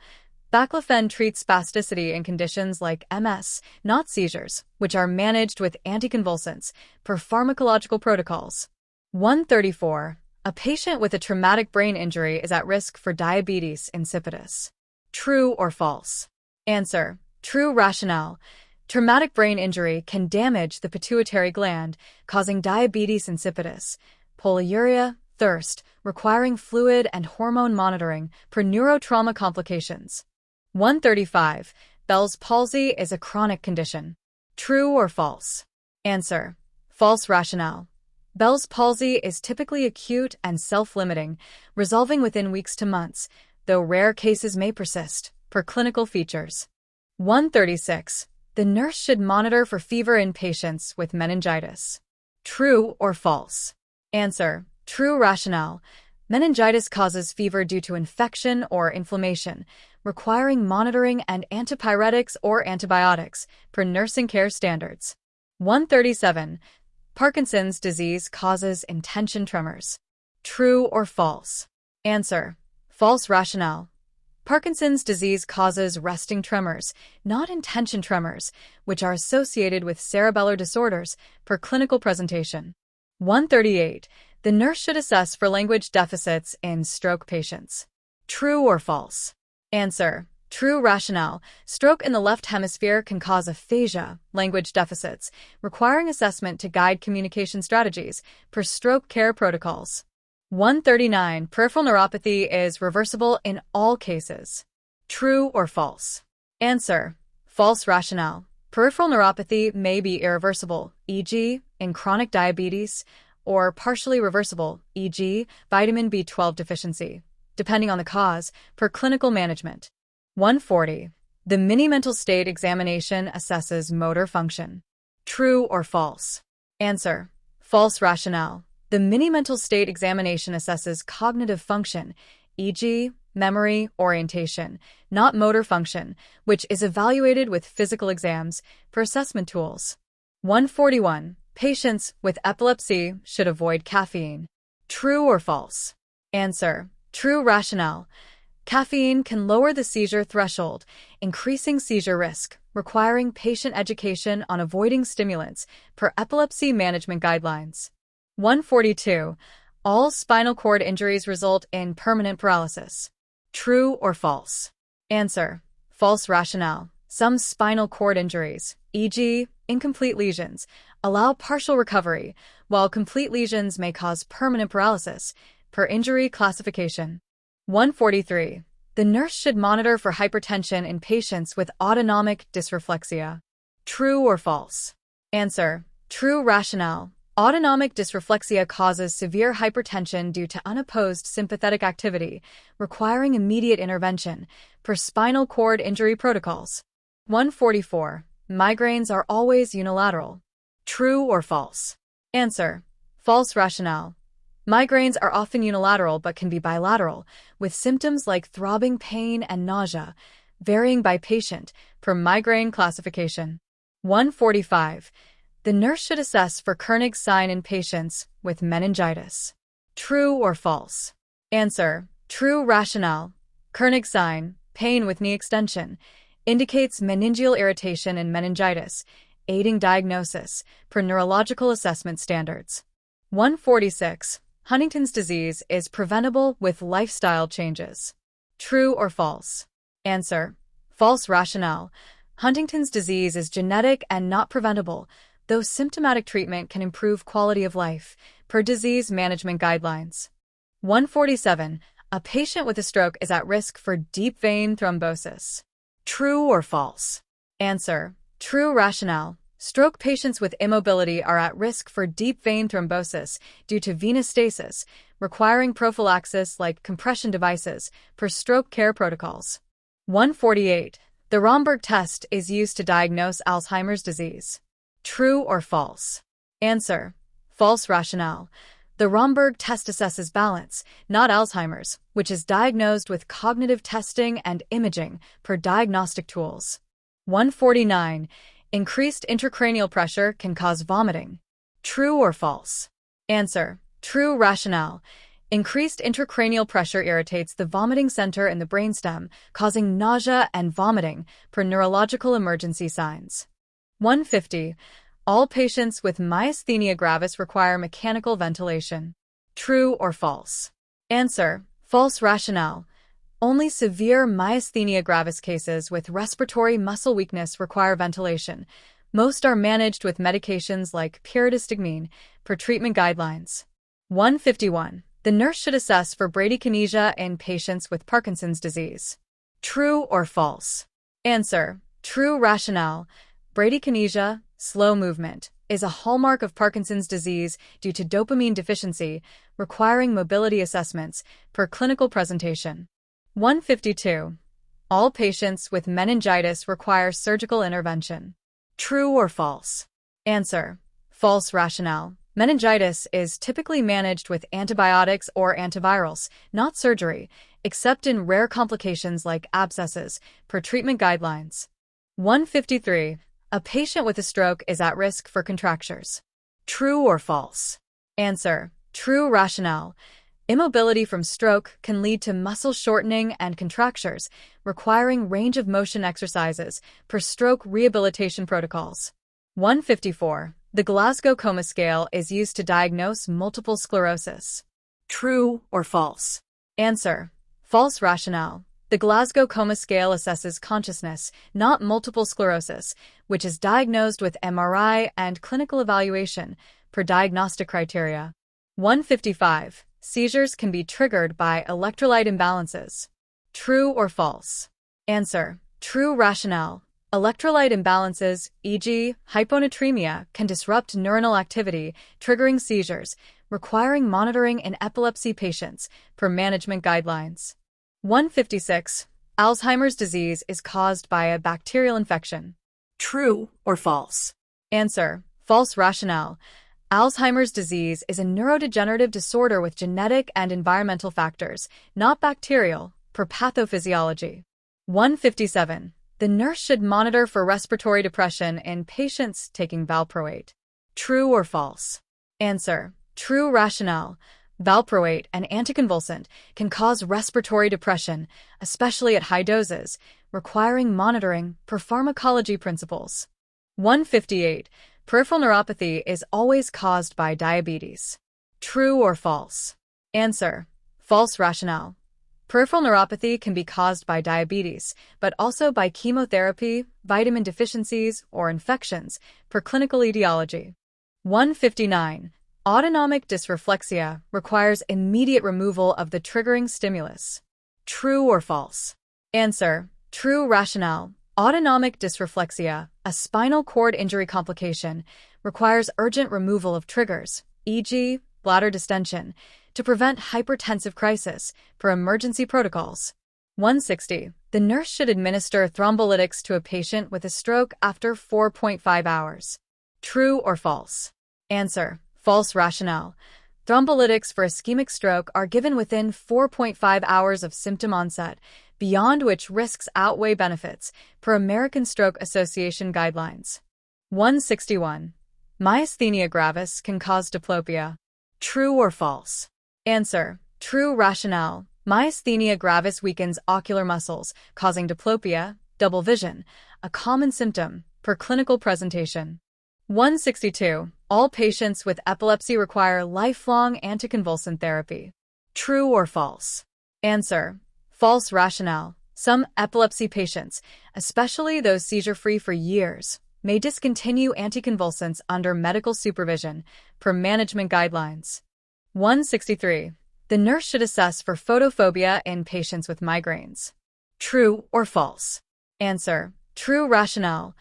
Baclofen treats spasticity in conditions like MS, not seizures, which are managed with anticonvulsants, per pharmacological protocols. 134. A patient with a traumatic brain injury is at risk for diabetes insipidus. True or false? Answer. True. Rationale. Traumatic brain injury can damage the pituitary gland, causing diabetes insipidus, polyuria, thirst, requiring fluid and hormone monitoring, per neurotrauma complications. 135. Bell's palsy is a chronic condition. True or false? Answer. False. Rationale. Bell's palsy is typically acute and self-limiting, resolving within weeks to months, though rare cases may persist, per clinical features. 136. The nurse should monitor for fever in patients with meningitis. True or false? Answer. True. Rationale. Meningitis causes fever due to infection or inflammation, requiring monitoring and antipyretics or antibiotics, per nursing care standards. 137. Parkinson's disease causes intention tremors. True or false? Answer. False. Rationale. Parkinson's disease causes resting tremors, not intention tremors, which are associated with cerebellar disorders, per clinical presentation. 138. The nurse should assess for language deficits in stroke patients. True or false? Answer. True. Rationale. Stroke in the left hemisphere can cause aphasia, language deficits, requiring assessment to guide communication strategies, per stroke care protocols. 139. Peripheral neuropathy is reversible in all cases. True or false? Answer. False. Rationale. Peripheral neuropathy may be irreversible, e.g., in chronic diabetes, or partially reversible, e.g., vitamin B12 deficiency, depending on the cause, per clinical management. 140. The mini-mental state examination assesses motor function. True or false? Answer: false rationale. The mini-mental state examination assesses cognitive function, e.g., memory, orientation, not motor function, which is evaluated with physical exams for assessment tools. 141. Patients with epilepsy should avoid caffeine. True or false? Answer: true rationale. Caffeine can lower the seizure threshold, increasing seizure risk, requiring patient education on avoiding stimulants per epilepsy management guidelines. 142. All spinal cord injuries result in permanent paralysis. True or false? Answer: false rationale. Some spinal cord injuries, e.g., incomplete lesions, allow partial recovery, while complete lesions may cause permanent paralysis, per injury classification. 143. The nurse should monitor for hypertension in patients with autonomic dysreflexia. True or false? Answer: true rationale. Autonomic dysreflexia causes severe hypertension due to unopposed sympathetic activity, requiring immediate intervention, per spinal cord injury protocols. 144. Migraines are always unilateral. True or false? Answer: false rationale. Migraines are often unilateral but can be bilateral, with symptoms like throbbing pain and nausea, varying by patient, per migraine classification. 145. The nurse should assess for Koenig's sign in patients with meningitis. True or false? Answer: true rationale. Koenig's sign, pain with knee extension, indicates meningeal irritation and meningitis, aiding diagnosis, per neurological assessment standards. 146. Huntington's disease is preventable with lifestyle changes. True or false? Answer: false rationale. Huntington's disease is genetic and not preventable, though symptomatic treatment can improve quality of life, per disease management guidelines. 147. A patient with a stroke is at risk for deep vein thrombosis. True or false? Answer: true rationale. Stroke patients with immobility are at risk for deep vein thrombosis due to venous stasis, requiring prophylaxis like compression devices, per stroke care protocols. 148. The Romberg test is used to diagnose Alzheimer's disease. True or false? Answer: false rationale. The Romberg test assesses balance, not Alzheimer's, which is diagnosed with cognitive testing and imaging, per diagnostic tools. 149. Increased intracranial pressure can cause vomiting. True or false? Answer: true rationale. Increased intracranial pressure irritates the vomiting center in the brainstem, causing nausea and vomiting, per neurological emergency signs. 150. All patients with myasthenia gravis require mechanical ventilation. True or false? Answer: false rationale. Only severe myasthenia gravis cases with respiratory muscle weakness require ventilation. Most are managed with medications like pyridostigmine, per treatment guidelines. 151. The nurse should assess for bradykinesia in patients with Parkinson's disease. True or false? Answer: true rationale. Bradykinesia, slow movement, is a hallmark of Parkinson's disease due to dopamine deficiency, requiring mobility assessments, per clinical presentation. 152. All patients with meningitis require surgical intervention. True or false? Answer: false rationale. Meningitis is typically managed with antibiotics or antivirals, not surgery, except in rare complications like abscesses, per treatment guidelines. 153. A patient with a stroke is at risk for contractures. True or false? Answer: true rationale. Immobility from stroke can lead to muscle shortening and contractures, requiring range of motion exercises, per stroke rehabilitation protocols. 154. The Glasgow Coma Scale is used to diagnose multiple sclerosis. True or false? Answer: false rationale. The Glasgow Coma Scale assesses consciousness, not multiple sclerosis, which is diagnosed with MRI and clinical evaluation, per diagnostic criteria. 155. Seizures can be triggered by electrolyte imbalances. True or false? Answer: true rationale. Electrolyte imbalances, e.g., hyponatremia, can disrupt neuronal activity, triggering seizures, requiring monitoring in epilepsy patients, per management guidelines. 156. Alzheimer's disease is caused by a bacterial infection. True or false? Answer: false rationale. Alzheimer's disease is a neurodegenerative disorder with genetic and environmental factors, not bacterial, per pathophysiology. 157. The nurse should monitor for respiratory depression in patients taking valproate. True or false? Answer: true rationale. Valproate, an anticonvulsant, can cause respiratory depression, especially at high doses, requiring monitoring per pharmacology principles. 158. Peripheral neuropathy is always caused by diabetes. True or false? Answer: false rationale. Peripheral neuropathy can be caused by diabetes, but also by chemotherapy, vitamin deficiencies, or infections, per clinical etiology. 159. Autonomic dysreflexia requires immediate removal of the triggering stimulus. True or false? Answer: true rationale. Autonomic dysreflexia, a spinal cord injury complication, requires urgent removal of triggers, e.g., bladder distension, to prevent hypertensive crisis, per emergency protocols. 160. The nurse should administer thrombolytics to a patient with a stroke after 4.5 hours. True or false? Answer: false rationale. Thrombolytics for ischemic stroke are given within 4.5 hours of symptom onset, beyond which risks outweigh benefits, per American Stroke Association guidelines. 161. Myasthenia gravis can cause diplopia. True or false? Answer: true rationale. Myasthenia gravis weakens ocular muscles, causing diplopia, double vision, a common symptom, per clinical presentation. 162. All patients with epilepsy require lifelong anticonvulsant therapy. True or false? Answer: false rationale. Some epilepsy patients, especially those seizure-free for years, may discontinue anticonvulsants under medical supervision, per management guidelines. 163. The nurse should assess for photophobia in patients with migraines. True or false? Answer: true rationale.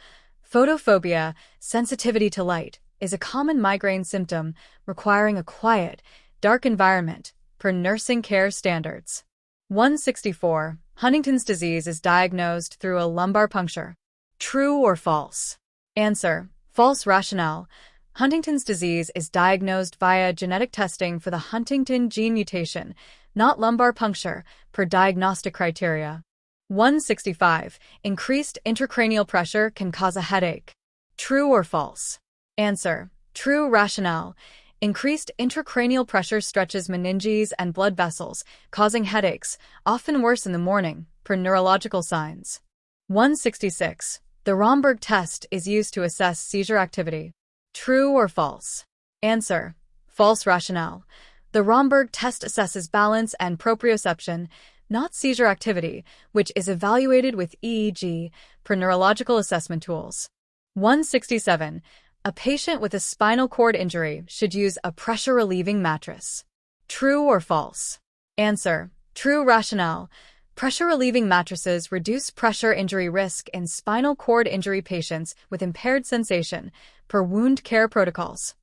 Photophobia, sensitivity to light, is a common migraine symptom requiring a quiet, dark environment, per nursing care standards. 164. Huntington's disease is diagnosed through a lumbar puncture. True or false? Answer: false rationale. Huntington's disease is diagnosed via genetic testing for the Huntington gene mutation, not lumbar puncture, per diagnostic criteria. 165. Increased intracranial pressure can cause a headache. True or false? Answer: true rationale. Increased intracranial pressure stretches meninges and blood vessels, causing headaches, often worse in the morning, per neurological signs. 166. The Romberg test is used to assess seizure activity. True or false? Answer: false rationale. The Romberg test assesses balance and proprioception, not seizure activity, which is evaluated with EEG, per neurological assessment tools. 167. A patient with a spinal cord injury should use a pressure-relieving mattress. True or false? Answer: true rationale. Pressure-relieving mattresses reduce pressure injury risk in spinal cord injury patients with impaired sensation, per wound care protocols.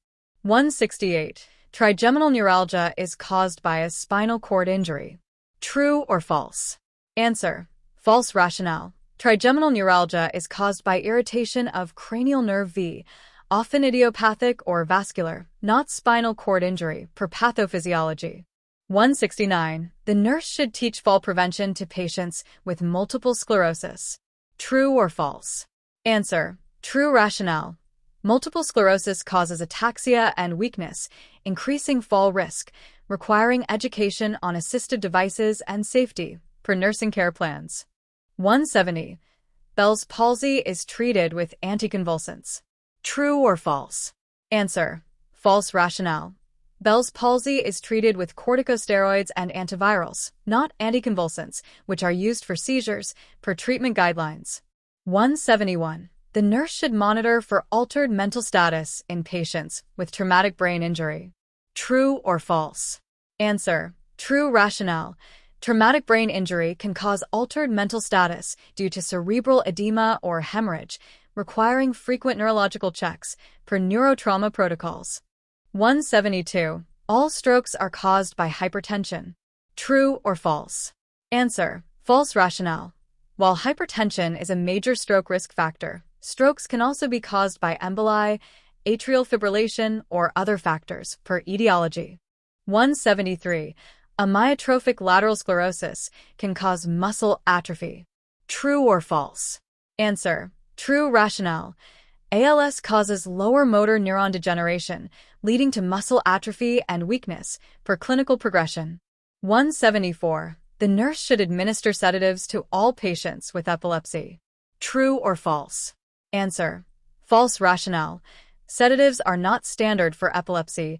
168. Trigeminal neuralgia is caused by a spinal cord injury. True or false? Answer: false rationale. Trigeminal neuralgia is caused by irritation of cranial nerve V, often idiopathic or vascular, not spinal cord injury, per pathophysiology. 169. The nurse should teach fall prevention to patients with multiple sclerosis. True or false? Answer: true rationale. Multiple sclerosis causes ataxia and weakness, increasing fall risk, requiring education on assistive devices and safety, per nursing care plans. 170. Bell's palsy is treated with anticonvulsants. True or false? Answer: false rationale. Bell's palsy is treated with corticosteroids and antivirals, not anticonvulsants, which are used for seizures, per treatment guidelines. 171. The nurse should monitor for altered mental status in patients with traumatic brain injury. True or false? Answer: true rationale. Traumatic brain injury can cause altered mental status due to cerebral edema or hemorrhage, requiring frequent neurological checks per neurotrauma protocols. 172. All strokes are caused by hypertension. True or false? Answer: false rationale. While hypertension is a major stroke risk factor, strokes can also be caused by emboli, atrial fibrillation, or other factors, per etiology. 173. Amyotrophic lateral sclerosis can cause muscle atrophy. True or false? Answer: true rationale. ALS causes lower motor neuron degeneration, leading to muscle atrophy and weakness, per clinical progression. 174. The nurse should administer sedatives to all patients with epilepsy. True or false? Answer: false rationale. Sedatives are not standard for epilepsy.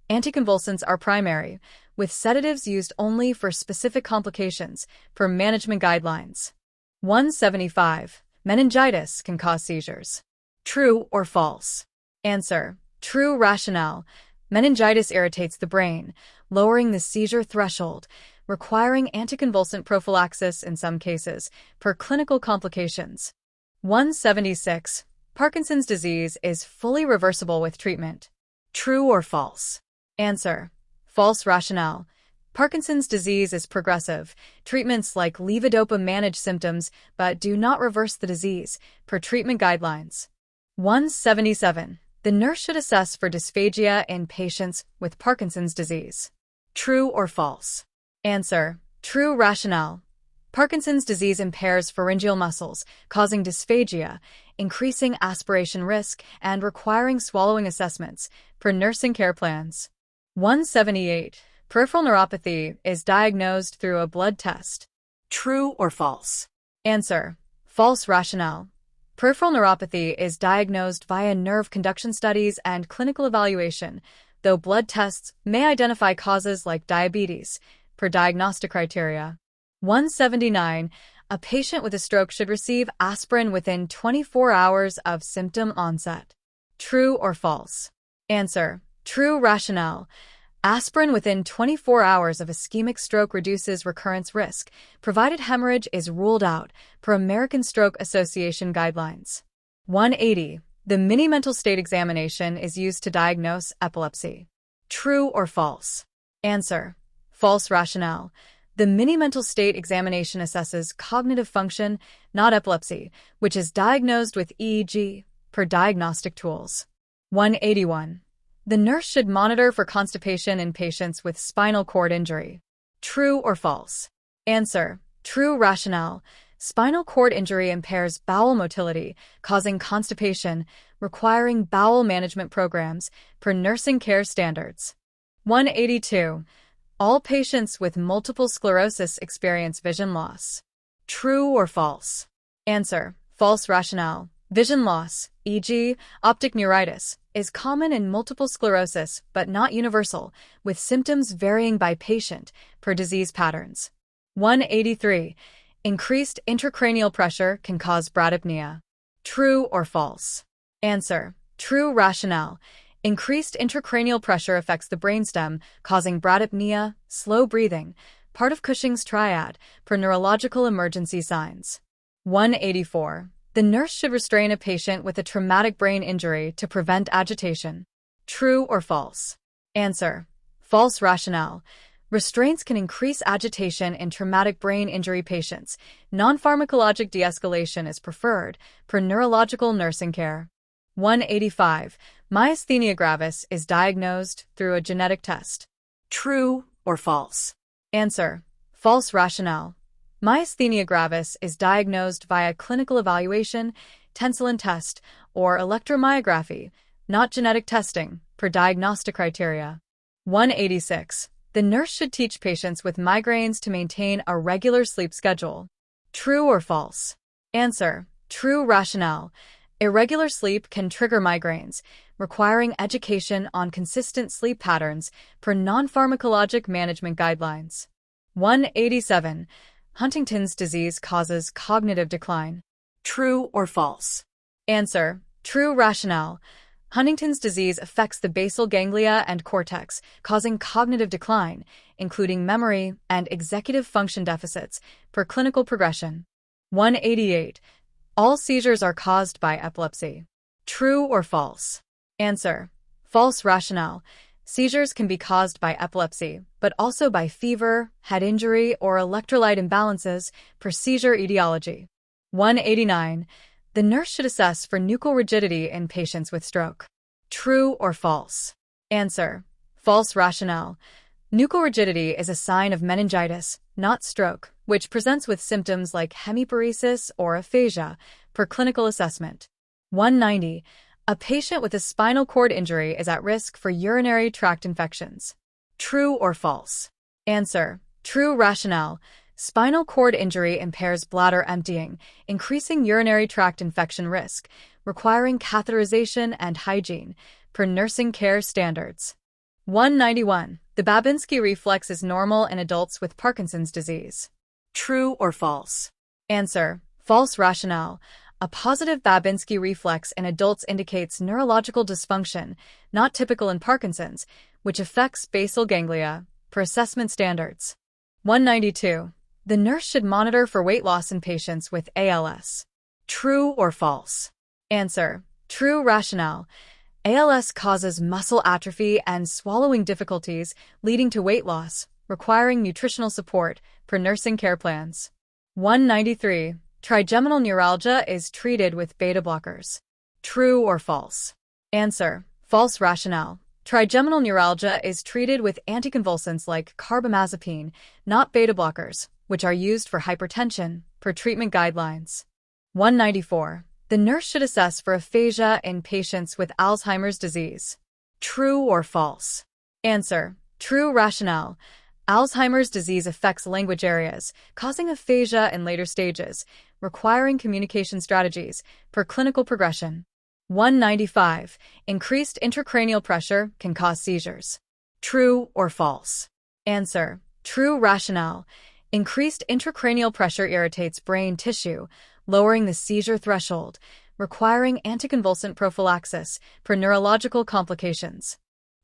Anticonvulsants are primary, with sedatives used only for specific complications, per management guidelines. 175. Meningitis can cause seizures. True or false? Answer: true rationale. Meningitis irritates the brain, lowering the seizure threshold, requiring anticonvulsant prophylaxis in some cases, per clinical complications. 176. Parkinson's disease is fully reversible with treatment. True or false? Answer: false rationale. Parkinson's disease is progressive. Treatments like levodopa manage symptoms but do not reverse the disease, per treatment guidelines. 177. The nurse should assess for dysphagia in patients with Parkinson's disease. True or false? Answer: true rationale. Parkinson's disease impairs pharyngeal muscles, causing dysphagia, increasing aspiration risk, and requiring swallowing assessments, per nursing care plans. 178. Peripheral neuropathy is diagnosed through a blood test. True or false? Answer: false rationale. Peripheral neuropathy is diagnosed via nerve conduction studies and clinical evaluation, though blood tests may identify causes like diabetes, per diagnostic criteria. 179. A patient with a stroke should receive aspirin within 24 hours of symptom onset. True or false? Answer: true rationale. Aspirin within 24 hours of ischemic stroke reduces recurrence risk, provided hemorrhage is ruled out, per American Stroke Association guidelines. 180. The mini-mental state examination is used to diagnose epilepsy. True or false? Answer: false rationale. The mini-mental state examination assesses cognitive function, not epilepsy, which is diagnosed with EEG, per diagnostic tools. 181. The nurse should monitor for constipation in patients with spinal cord injury. True or false? Answer: true rationale. Spinal cord injury impairs bowel motility, causing constipation, requiring bowel management programs, per nursing care standards. 182. All patients with multiple sclerosis experience vision loss. True or false? Answer: false rationale. Vision loss, e.g., optic neuritis, is common in multiple sclerosis but not universal, with symptoms varying by patient, per disease patterns. 183. Increased intracranial pressure can cause bradypnea. True or false? Answer: true rationale. Increased intracranial pressure affects the brainstem, causing bradypnea, slow breathing, part of Cushing's triad, per neurological emergency signs. 184. The nurse should restrain a patient with a traumatic brain injury to prevent agitation. True or false? Answer: false rationale. Restraints can increase agitation in traumatic brain injury patients. Non-pharmacologic de-escalation is preferred, per neurological nursing care. 185. Myasthenia gravis is diagnosed through a genetic test. True or false? Answer: false rationale. Myasthenia gravis is diagnosed via clinical evaluation, Tensilin test, or electromyography, not genetic testing, per diagnostic criteria. 186. The nurse should teach patients with migraines to maintain a regular sleep schedule. True or false? Answer: true rationale. Irregular sleep can trigger migraines, requiring education on consistent sleep patterns, per non-pharmacologic management guidelines. 187. Huntington's disease causes cognitive decline. True or false? Answer: true rationale. Huntington's disease affects the basal ganglia and cortex, causing cognitive decline, including memory and executive function deficits, per clinical progression. 188. All seizures are caused by epilepsy. True or false? Answer: false rationale. Seizures can be caused by epilepsy, but also by fever, head injury, or electrolyte imbalances, per seizure etiology. 189. The nurse should assess for nuchal rigidity in patients with stroke. True or false? Answer: false rationale. Nuchal rigidity is a sign of meningitis, not stroke, which presents with symptoms like hemiparesis or aphasia, per clinical assessment. 190. A patient with a spinal cord injury is at risk for urinary tract infections. True or false? Answer: true rationale. Spinal cord injury impairs bladder emptying, increasing urinary tract infection risk, requiring catheterization and hygiene, per nursing care standards. 191. The Babinski reflex is normal in adults with Parkinson's disease. True or false? Answer: false rationale. A positive Babinski reflex in adults indicates neurological dysfunction, not typical in Parkinson's, which affects basal ganglia, per assessment standards. 192. The nurse should monitor for weight loss in patients with ALS. True or false? Answer: true rationale. ALS causes muscle atrophy and swallowing difficulties, leading to weight loss, requiring nutritional support, per nursing care plans. 193. Trigeminal neuralgia is treated with beta blockers. True or false? Answer: false rationale. Trigeminal neuralgia is treated with anticonvulsants like carbamazepine, not beta blockers, which are used for hypertension, per treatment guidelines. 194. The nurse should assess for aphasia in patients with Alzheimer's disease. True or false? Answer: true rationale. Alzheimer's disease affects language areas, causing aphasia in later stages, requiring communication strategies, per clinical progression. 195. Increased intracranial pressure can cause seizures. True or false? Answer: true rationale. Increased intracranial pressure irritates brain tissue, lowering the seizure threshold, requiring anticonvulsant prophylaxis, per neurological complications.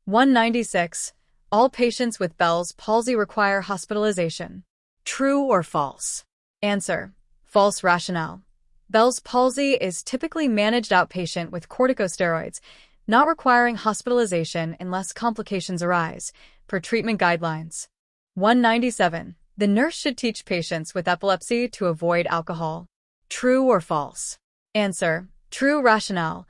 196. All patients with Bell's palsy require hospitalization. True or false? Answer: false rationale. Bell's palsy is typically managed outpatient with corticosteroids, not requiring hospitalization unless complications arise, per treatment guidelines. 197. The nurse should teach patients with epilepsy to avoid alcohol. True or false? Answer: true rationale.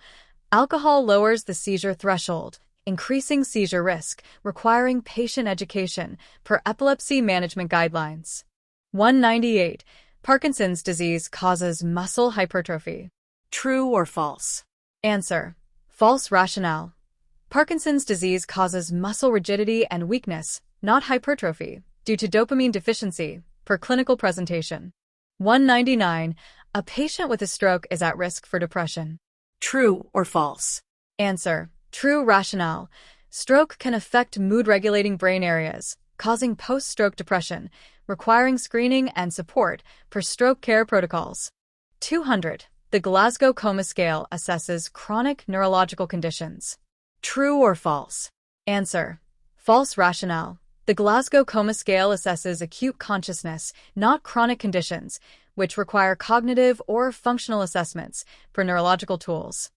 Alcohol lowers the seizure threshold, increasing seizure risk, requiring patient education, per epilepsy management guidelines. 198. Parkinson's disease causes muscle hypertrophy. True or false? Answer: false rationale. Parkinson's disease causes muscle rigidity and weakness, not hypertrophy, due to dopamine deficiency, per clinical presentation. 199. A patient with a stroke is at risk for depression. True or false? Answer: true rationale. Stroke can affect mood-regulating brain areas, causing post-stroke depression, requiring screening and support, per stroke care protocols. 200. The Glasgow Coma Scale assesses chronic neurological conditions. True or false? Answer: false rationale. The Glasgow Coma Scale assesses acute consciousness, not chronic conditions, which require cognitive or functional assessments, per neurological tools.